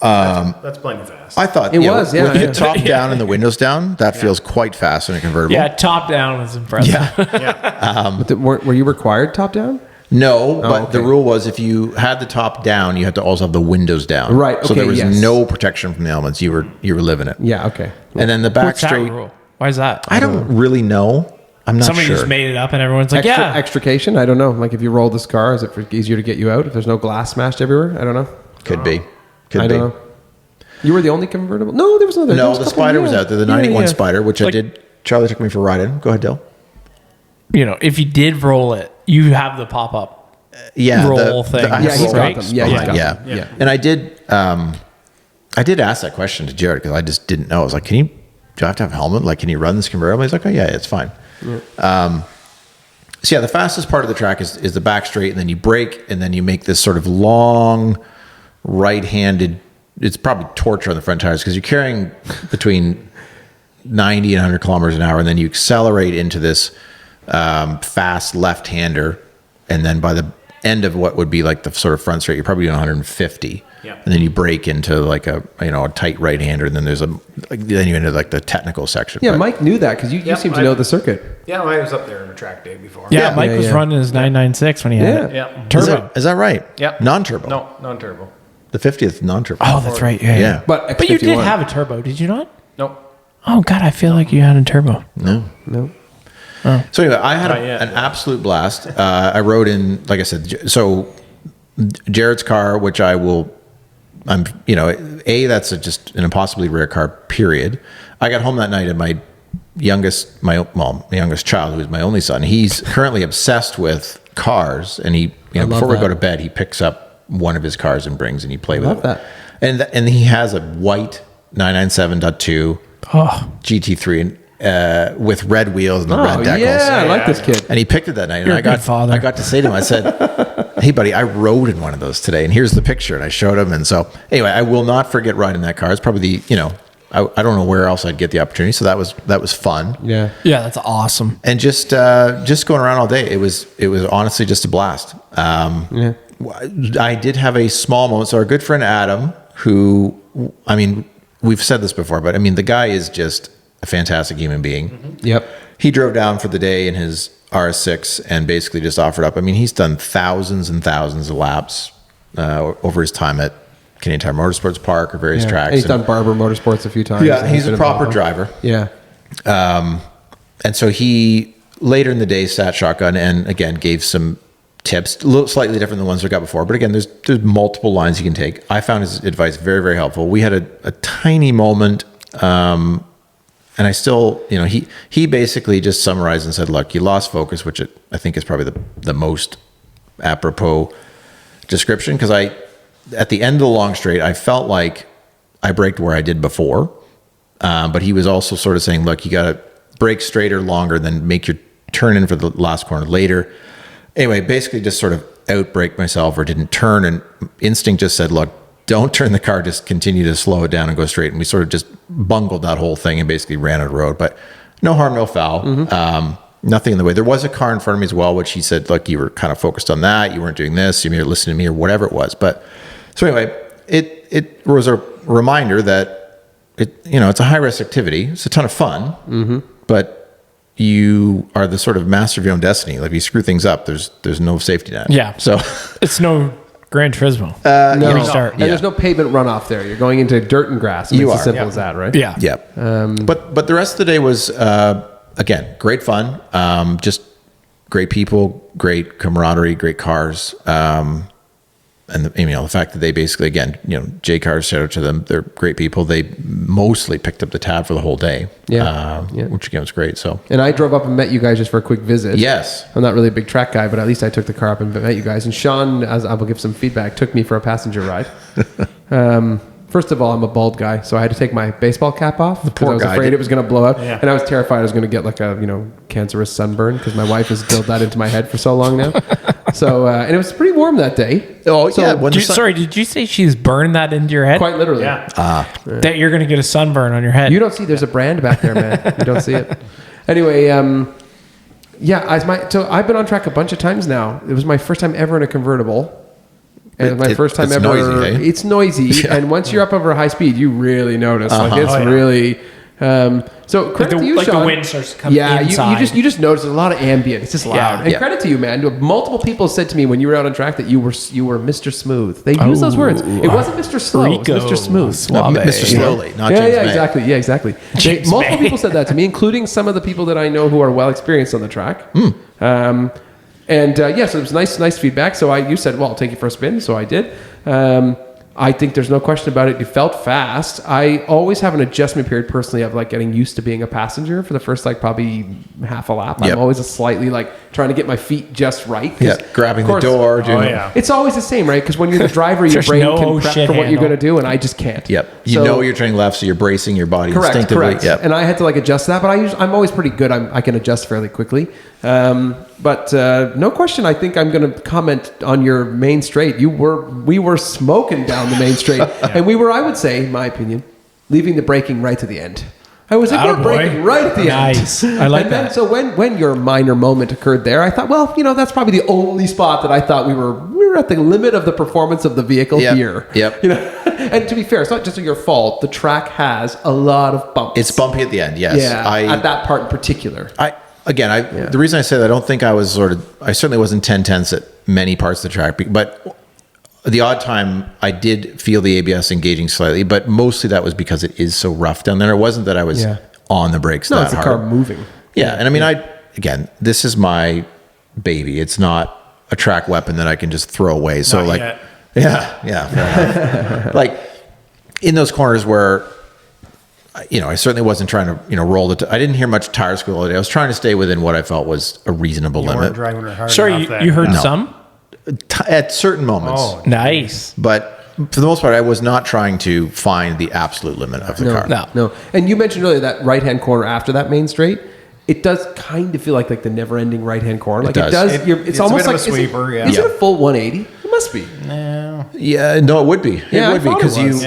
That's plenty fast. I thought It was, yeah, with yeah. the top down and the windows down, that feels quite fast in a convertible. Yeah, top down was impressive. But were you required top down? No, but okay. the rule was if you had the top down, you had to also have the windows down. Right, So okay, there was yes. no protection from the elements. You were living it. Yeah. Okay. And then the back What's that straight. rule? Why is that? I don't really know. I'm not Somebody sure. just made it up, and everyone's like, yeah. Extrication? I don't know. Like if you roll this car, is it easier to get you out if there's no glass smashed everywhere? I don't know. Could be. Could I be. don't know. You were the only convertible? No, there was another. there No, was a the couple, Spider yeah. was out there. The Yeah, 91 yeah. Spider, which I Like- did. Charlie took me for a ride in. Go ahead, Dale. If you did roll it, you have the pop up. Yeah, Roll thing. I Yeah, have he's got brakes them. Yeah, he's behind. got them. Yeah. And I did ask that question to Jared because I just didn't know. I was like, do I have to have a helmet? Like, can you run this convertible? He's like, oh yeah, it's fine. So yeah, the fastest part of the track is the back straight, and then you brake, and then you make this sort of long right-handed. It's probably torture on the front tires because you're carrying between 90 and 100 kilometers an hour, and then you accelerate into this fast left-hander, and then by the end of what would be like the sort of front straight, you're probably doing 150. Yeah. And then you break into like a tight right-hander, and then then you into like the technical section. Yeah, But- Mike knew that because you Yep, seem to I- know the circuit. Yeah, I was up there on a track day before. Yeah, Mike yeah, was yeah. running his 996 when he had it. Yeah. Turbo. Is that right? Yep. Non-turbo. No, non-turbo. The 50th non-turbo. Oh, that's right. Yeah. yeah. But But you did X51. have a turbo, did you not? No. Oh, God, I feel like you had a turbo. No. No. So anyway, I had Not yet. an absolute blast. I rode in, like I said, so Jared's car, which that's just an impossibly rare car, period. I got home that night and my youngest child, who is my only son, he's currently obsessed with cars, and he, love before we that. go to bed, he picks up one of his cars and brings, and he play with love it. that. And he has a white 997.2 Oh, GT3 with red wheels and the Oh, red decals. yeah, I like this kid. And he picked it that night. You're And a good father. I got to say to him, I said, hey, buddy, I rode in one of those today. And here's the picture. And I showed him. And so, anyway, I will not forget riding that car. It's probably I don't know where else I'd get the opportunity. So that was fun. Yeah. yeah, that's awesome. And just going around all day, it was honestly just a blast. Yeah. I did have a small moment. So our good friend Adam, who, I mean, we've said this before, but I mean, the guy is just a fantastic human being. Mm-hmm. Yep. He drove down for the day in his RS6 and basically just offered up. I mean, he's done thousands and thousands of laps over his time at Canadian Tire Motorsports Park or various tracks. And he's done Barber Motorsports a few times. Yeah, and he's a been proper involved. driver. Yeah. And so he later in the day sat shotgun and again gave some tips, a little slightly different than the ones we got before. But again, there's multiple lines you can take. I found his advice very, very helpful. We had a tiny moment, and I still, he basically just summarized and said, "Look, you lost focus," which I think is probably the most apropos description, because at the end of the long straight, I felt like I braked where I did before, but he was also sort of saying, "Look, you got to brake straighter, longer, then make your turn in for the last corner later." Anyway, basically just sort of out-braked myself or didn't turn, and instinct just said, "Look, don't turn the car, just continue to slow it down and go straight." And we sort of just bungled that whole thing and basically ran out of road, but no harm, no foul. Nothing in the way. There was a car in front of me as well, which he said, "Look, you were kind of focused on that. You weren't doing this. You were listening to me," or whatever it was. But so anyway, it was a reminder that it's a high-risk activity. It's a ton of fun, but you are the sort of master of your own destiny. Like, if you screw things up, there's no safety net. Yeah. So It's no Gran Turismo. No. Restart. And there's no pavement runoff there. You're going into dirt and grass. I mean, You it's as are. simple Yeah. as that, right? Yeah. yeah. But the rest of the day was again great fun. Just great people, great camaraderie, great cars. And the fact that they basically, again, J Cars, shout out to them. They're great people. They mostly picked up the tab for the whole day. Yeah. Yeah. Which again was great. So And I drove up and met you guys just for a quick visit. yes. I'm not really a big track guy, but at least I took the car up and met you guys. And Shawn, as I will give some feedback, took me for a passenger ride. First of all, I'm a bald guy, so I had to take my baseball cap off because poor I was guy afraid did- it was going to blow out, Yeah. and I was terrified I was going to get like a cancerous sunburn because my wife has drilled that into my head for so long now. So and it was pretty warm that day. Oh So- yeah. When the sun- Sorry, did you say she's burned that into your head? Quite literally. Yeah. That you're going to get a sunburn on your head? You don't see there's a brand back there, man. You don't see it. Anyway, Yeah, so I've been on track a bunch of times now. It was my first time ever in a convertible. And my first time it's ever. noisy, eh? It's noisy. Yeah. And once you're up over high speed, you really notice. Like it's really. So credit to you, like Shawn. the wind starts to come inside. you just notice there's a lot of ambient. It's just loud. And credit to you, man. Multiple people said to me when you were out on track that you were Mr. Smooth. They used those words. It wasn't Mr. Slow. It was Mr. Smooth. Suave. Mr. Slowly, not Yeah, James May. exactly. Yeah, exactly. Multiple people said that to me, including some of the people that I know who are well experienced on the track. So it was nice feedback. So you said, well, I'll take you for a spin. So I did. I think there's no question about it. You felt fast. I always have an adjustment period personally of like getting used to being a passenger for the first like probably half a lap. Yep. I'm always slightly like trying to get my feet just right. Yeah, grabbing the door. It's always the same, right? Because when you're the driver, your brain can prep for what you're going to do, and I just can't. Yep. You know you're turning left, so you're bracing your body instinctively. Correct. Yep. And I had to like adjust that, but I'm always pretty good. I can adjust fairly quickly. But no question, I think I'm going to comment on your main straight. We were smoking down the main straight, and we were, I would say, in my opinion, leaving the braking right to the end. I was like, we're braking right at the end. Nice. I like that. So when your minor moment occurred there, I thought, well, that's probably the only spot that I thought we were at the limit of the performance of the vehicle here. Yep. And to be fair, it's not just your fault. The track has a lot of bumps. It's bumpy at the end. Yes. Yeah. At that part in particular. The reason I say that, I don't think I certainly wasn't 10/10 at many parts of the track, but the odd time I did feel the ABS engaging slightly, but mostly that was because it is so rough down there. It wasn't that I was on the brakes that hard. No, it's the car moving. Yeah. And I mean, this is my baby. It's not a track weapon that I can just throw away. So Not like, yet. yeah. Like in those corners where, I certainly wasn't trying to, roll I didn't hear much tire squeal all day. I was trying to stay within what I felt was a reasonable You limit. weren't driving it hard Sorry, enough that- you heard No. some? At certain moments. Oh, Nice. But for the most part, I was not trying to find the absolute limit of the car. No. And you mentioned earlier that right-hand corner after that main straight. It does kind of feel like the never-ending right-hand corner. Like it does. It's almost a bit like of a sweeper. Is it a full 180? It must be. No. Yeah, no, it would be. Yeah, I it would be thought it because was.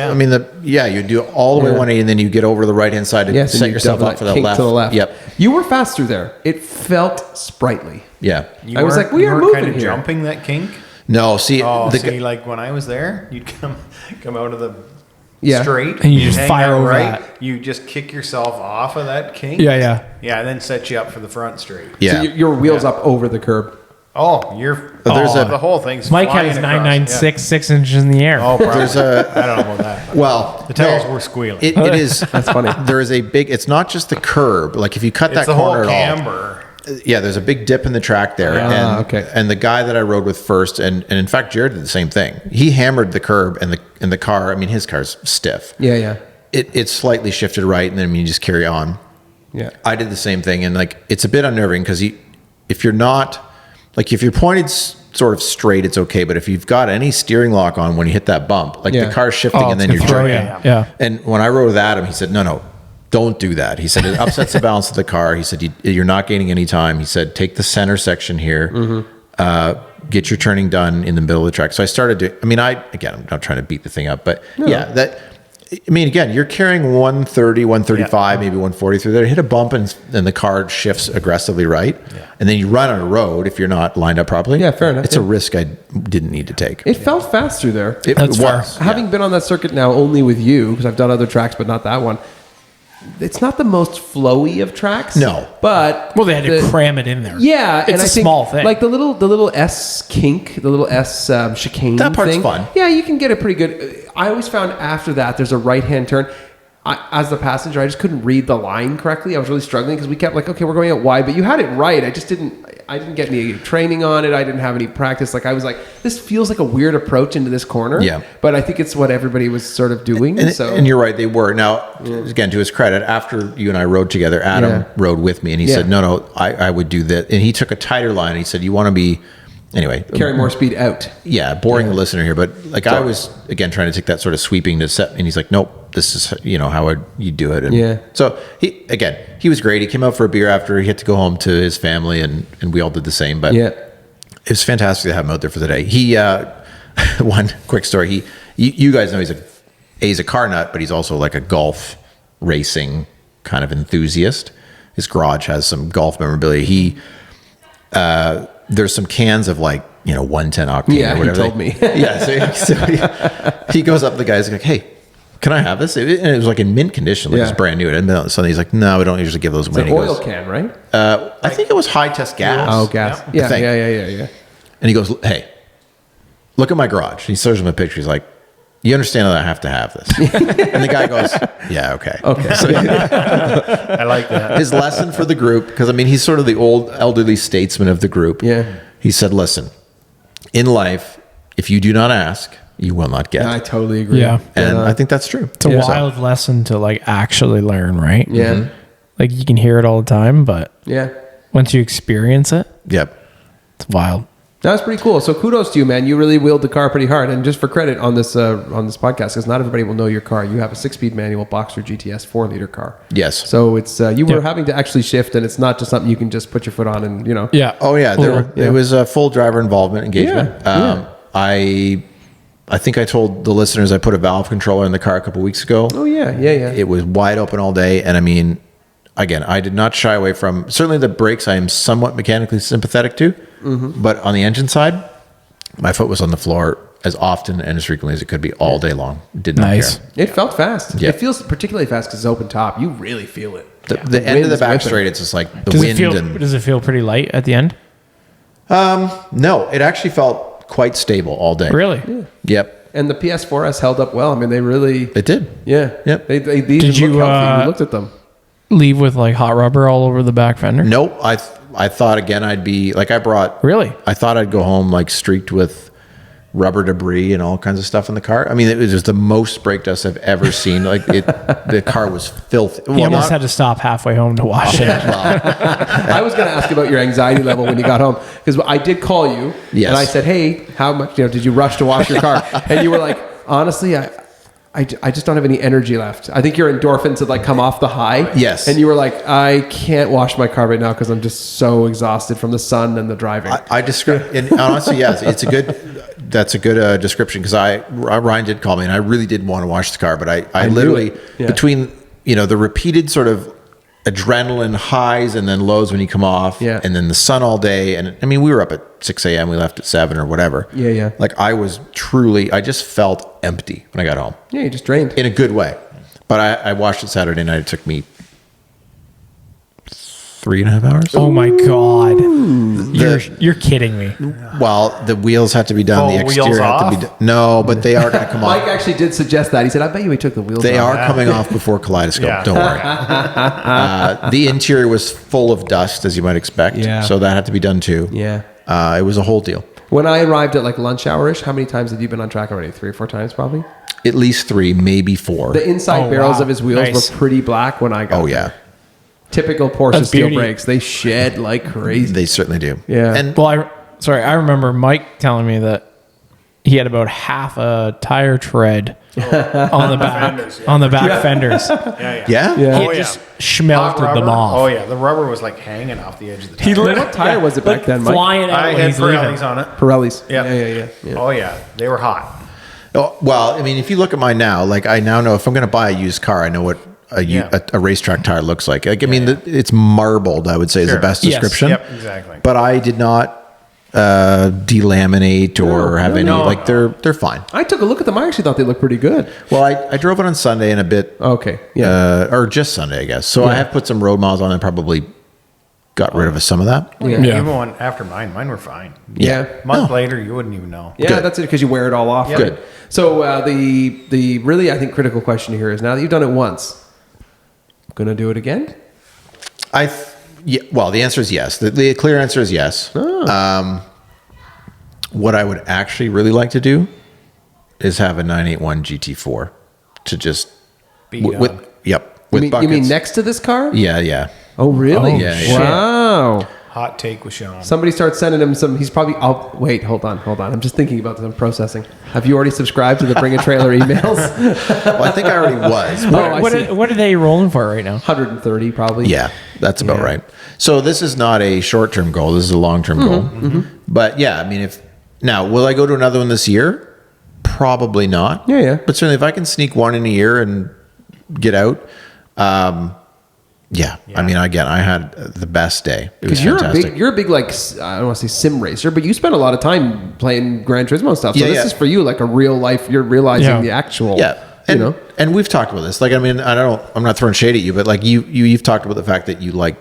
you do all the way 180, and then you get over to the right-hand side to set yourself up for that left. To the left. Yep. You were fast through there. It felt sprightly. Yeah. You I was weren't- like, we you are weren't moving kind of here. jumping that kink. No, see, Like when I was there, you'd come out of the straight And you just hang fire out over right. that. You just kick yourself off of that kink. Yeah. Yeah, and then set you up for the front straight. yeah. So your wheels up over the curb. Oh, the whole thing's Mike flying has across. 996 6 inches in the air. Yeah. Oh, probably. There's a I don't know about that. well, The tires were squealing. It is. That's funny. There is a big. It's not just the curb. Like if you cut It's that the whole corner at all. camber. Yeah, there's a big dip in the track there. Okay. And the guy that I rode with first, and in fact, Jared did the same thing. He hammered the curb and the car. I mean, his car's stiff. Yeah. It slightly shifted right, and then you just carry on. Yeah. I did the same thing, and like it's a bit unnerving because if you're pointed sort of straight, it's okay. But if you've got any steering lock on when you hit that bump, like the car's shifting, and then you're turning. Yeah. And when I rode with Adam, he said, no, don't do that. He said, it upsets the balance of the car. He said, you're not gaining any time. He said, take the center section here, get your turning done in the middle of the track. So I started doing, I'm not trying to beat the thing up, but again, you're carrying 130, 135, maybe 140 through there. Hit a bump and the car shifts aggressively right. Yeah. And then you run on a road if you're not lined up properly. Yeah, fair enough. It's a risk I didn't need to take. It felt fast through there. It was. Having been on that circuit now only with you, because I've done other tracks, but not that one. It's not the most flowy of tracks. No. But Well, they had to cram it in there. Yeah, It's and a I think small thing. like the little S kink, the little S chicane. That part's thing. fun. Yeah, you can get it pretty good. I always found after that there's a right hand turn. As the passenger, I just couldn't read the line correctly. I was really struggling because we kept like, okay, we're going out wide, but you had it right. I didn't get any training on it. I didn't have any practice. Like I was like, this feels like a weird approach into this corner. Yeah. But I think it's what everybody was sort of doing. And you're right, they were. Now, again, to his credit, after you and I rode together, Adam rode with me, and he said, no, I would do that. And he took a tighter line. And he said, you want to be, anyway. carry more speed out. Yeah, boring the listener here. But like I was, again, trying to take that sort of sweeping to set. And he's like, nope, this is, how you do it. And so he was great. He came out for a beer after. He had to go home to his family, and we all did the same. But it was fantastic to have him out there for the day. He, one quick story. You guys know he's a car nut, but he's also like a golf racing kind of enthusiast. His garage has some golf memorabilia. there's some cans of like, 110 octane Yeah, or he whatever. told me. Yeah, so he goes up to the guys like, hey, can I have this? And it was like in mint condition, like Yeah. it's brand new. And so he's like, no, we don't usually give those away. It's And an he oil goes, can, right? I think it was high test gas. Oh, gas. I Yeah, think. yeah. And he goes, hey, look at my garage. He shows him a picture. He's like, you understand that I have to have this. And the guy goes, yeah, okay. Okay. So I like that. his lesson for the group, because he's sort of the old elderly statesman of the group. Yeah. He said, listen, in life, if you do not ask, you will not get. I totally agree. Yeah. And I think that's true. It's a wild lesson to like actually learn, right? Yeah. Mm-hmm. Like you can hear it all the time, but Yeah. once you experience it, Yep. it's wild. That was pretty cool. So kudos to you, man. You really wheeled the car pretty hard. And just for credit on this podcast, because not everybody will know your car. You have a 6-speed manual Boxer GTS 4-liter car. Yes. So it's you were Yeah. having to actually shift, and it's not just something you can just put your foot on and Yeah. Oh yeah, Yeah. it was a full driver involvement engagement. Yeah. I think I told the listeners I put a valve controller in the car a couple weeks ago. Oh yeah. It was wide open all day, and again, I did not shy away from certainly the brakes. I am somewhat mechanically sympathetic to, but on the engine side, my foot was on the floor as often and as frequently as it could be all day long. Did not Nice. care. It felt fast. Yeah. It feels particularly fast because it's open top. You really feel it. The end of the wind's back whipping. straight, it's just like the Does wind does it feel pretty light at the end? no, it actually felt quite stable all day. Really? Yep, And the PS4S held up well. I mean, they really. it did. Yeah. Yep. These Did look you, healthy. We looked at them. Leave with like hot rubber all over the back fender? Nope. I thought again I'd be like Really? I thought I'd go home like streaked with rubber debris and all kinds of stuff in the car. It was just the most brake dust I've ever seen. The car was filthy. You almost had to stop halfway home to wash it. I was going to ask about your anxiety level when you got home because I did call you Yes. and I said, "Hey, how much did you rush to wash your car?" And you were like, "Honestly, I just don't have any energy left. I think your endorphins had like come off the high." Yes. And you were like, "I can't wash my car right now because I'm just so exhausted from the sun and the driving." I describe, and honestly, yes, that's a good description because Ryan did call me and I really did want to wash the car, but I knew literally it. Yeah. between the repeated sort of adrenaline highs and then lows when you come off, Yeah. and then the sun all day, and we were up at 6 a.m. We left at 7 or whatever. Yeah. Like I just felt empty when I got home Yeah, you just drained. in a good way. But I watched it Saturday night. It took me 3.5 hours. Oh my God. You're kidding me. Well, the wheels had to be done. Oh, The exterior wheels had to be off? done. No, but they are going to come off. Mike actually did suggest that. He said, "I bet you he took the wheels They off." are coming off before Kaleidoscope. Yeah. Don't worry. The interior was full of dust, as you might expect. Yeah. So that had to be done too. Yeah. It was a whole deal. When I arrived at like lunch hour-ish, how many times have you been on track already? 3 or 4 times probably? At least 3, maybe 4. The inside Oh, barrels wow. of his wheels Nice. were pretty black when I got Oh there. yeah, Typical Porsche That's steel beauty. brakes. They shed like crazy. they certainly do. Yeah. And Well, I remember Mike telling me that he had about half a tire tread on the back Fenders, yeah. on the back fenders. Yeah. yeah, He Yeah. had Oh, yeah. just schmelted Hot them rubber? off. Oh yeah, the rubber was like hanging off the edge of the tire. What tire was it back then, Mike? Flying out I when had he's leaving. Pirellis on it. Pirellis. Yeah. Yeah. Oh yeah, they were hot. Oh, well, if you look at mine now, like I now know if I'm going to buy a used car, I know what a racetrack tire looks like. It's marbled, I would say, is the Sure. best Yes. description. Yep, exactly. But I did not delaminate or have any. no. Like they're fine. I took a look at them. I actually thought they looked pretty good. Well, I drove it on Sunday and a bit, Okay. Yeah. or just Sunday, I guess. So I have put some road miles on and probably got rid of some of that. Yeah. Even one after mine were fine. Yeah. A month later, you wouldn't even know. Yeah, Good. that's it because you wear it all off. Yeah. Good. So the really I think critical question here is now that you've done it once, gonna do it again? Well, the answer is yes. The clear answer is yes. What I would actually really like to do is have a 981 GT4 to just Beat with up. with You buckets. mean next to this car? Yeah. Oh, really? Oh, Yeah, yeah. Wow. Hot take with Shawn. Somebody starts sending him some. He's probably. Oh, wait. Hold on. I'm just thinking about this. I'm processing. Have you already subscribed to the Bring a Trailer emails? Well, I think I already was. Oh, I see. What are they rolling for right now? 130 probably. Yeah, that's about Yeah. right. So this is not a short-term goal. This is a long-term goal. But yeah, will I go to another one this year? Probably not. Yeah. But certainly if I can sneak one in a year and get out, Yeah. I mean, again, I had the best day. It was Because fantastic. you're a big like I don't want to say sim racer, but you spend a lot of time playing Gran Turismo and stuff. So this is for you like a real life. You're realizing the actual. Yeah. And, and we've talked about this. Like, I mean, I'm not throwing shade at you, but like you've talked about the fact that you like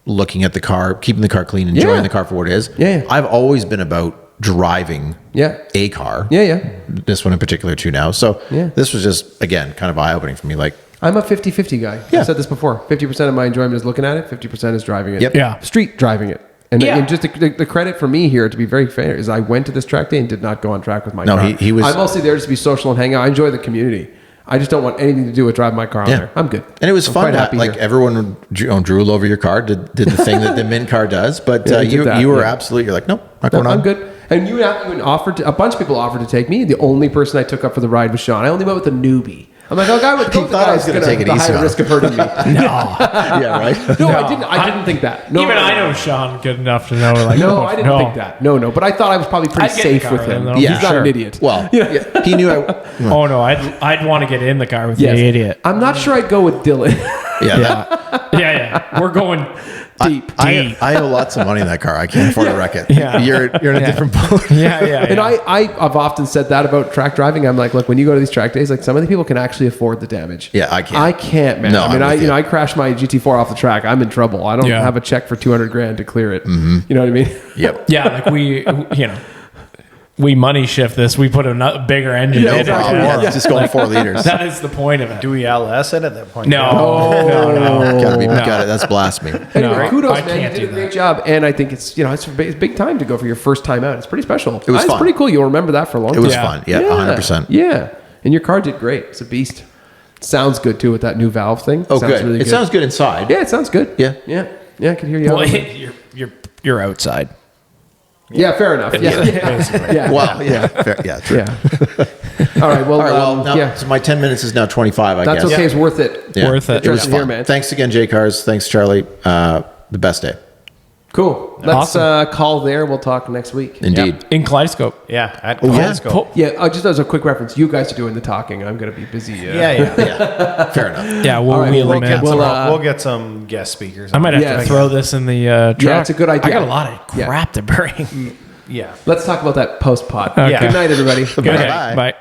looking at the car, keeping the car clean, enjoying the car for what it is. Yeah. I've always been about driving a car. Yeah. This one in particular too now. So this was just, again, kind of eye-opening for me. Like, I'm a 50-50 guy. Yeah. I've said this before. 50% of my enjoyment is looking at it. 50% is driving it. Yep. Yeah. Street driving it. And just the credit for me here, to be very fair, is I went to this track day and did not go on track with my car. he was. I'm mostly there just to be social and hang out. I enjoy the community. I just don't want anything to do with driving my car on there. I'm good. And it was fun. Quite happy like here. everyone drooled over your car, did the thing that the Mint car does. But you were absolutely, you're like, nope, not going on. I'm good. And you even offered a bunch of people offered to take me. The only person I took up for the ride was Shawn. I only went with the newbie. I'm like, guy with the thought I was guy's gonna take it the easy higher on risk of hurting me. Yeah, right. No, I didn't think that. No, Even I know Shawn good enough to know. Like, No, I didn't think that. No. But I thought I was probably pretty I'd get in the safe car with with him. him, though. He's Yeah, not sure. an idiot. Well, he knew I. Oh no, I'd want to get in the car with Yes. the idiot. I'm not sure I'd go with Dylan. Yeah. We're going deep. I owe lots of money in that car. I can't afford to wreck it. Yeah. You're in a different boat. And I've often said that about track driving. I'm like, look, when you go to these track days, like some of the people can actually afford the damage. Yeah, I can't. I can't, man. No, I mean, I'm with you. I crashed my GT4 off the track. I'm in trouble. I don't have a check for $200,000 to clear it. Mm-hmm. You know what I mean? Yep. Yeah, like we money shift this. We put a bigger engine in it. Just going 4 liters. That is the point of it. Do we LS it at that point? No. Got it. That's blasphemy. Anyway, kudos, I man. You can't did do a great that. job. And I think it's big time to go for your first time out. It's pretty special. It was It's fun. pretty cool. You'll remember that for a long time. It was fun. Yeah, 100%. Yeah. And your car did great. It's a beast. Sounds good too with that new valve thing. Oh, Sounds good. really It sounds good inside. Yeah, it sounds good. Yeah. I can hear you. Well, you're outside. Yeah, fair enough. Yeah. Well, yeah. Fair, yeah, true. Yeah. All right. Well, All right, well, now, so my 10 minutes is now 25, I that's guess. okay. It's worth it. Yeah. Worth it. It was Interesting fun. here, man. Thanks again, J Cars. Thanks, Charlie. The best day. Cool. Let's Awesome. Call there. We'll talk next week. Indeed. In Kaleidoscope. Yeah, at yeah. Kaleidoscope. Yeah. Just as a quick reference, you guys are doing the talking. I'm going to be busy. Yeah. Fair enough. Yeah, we'll All right, wheel we'll them get in. some- We'll get some guest speakers. I might have Yeah. to throw this in the truck. Yeah, it's a good idea. I got a lot of crap to bring. Yeah. Let's talk about that post pod. Okay. Good night, everybody. Good Bye-bye. day. Bye.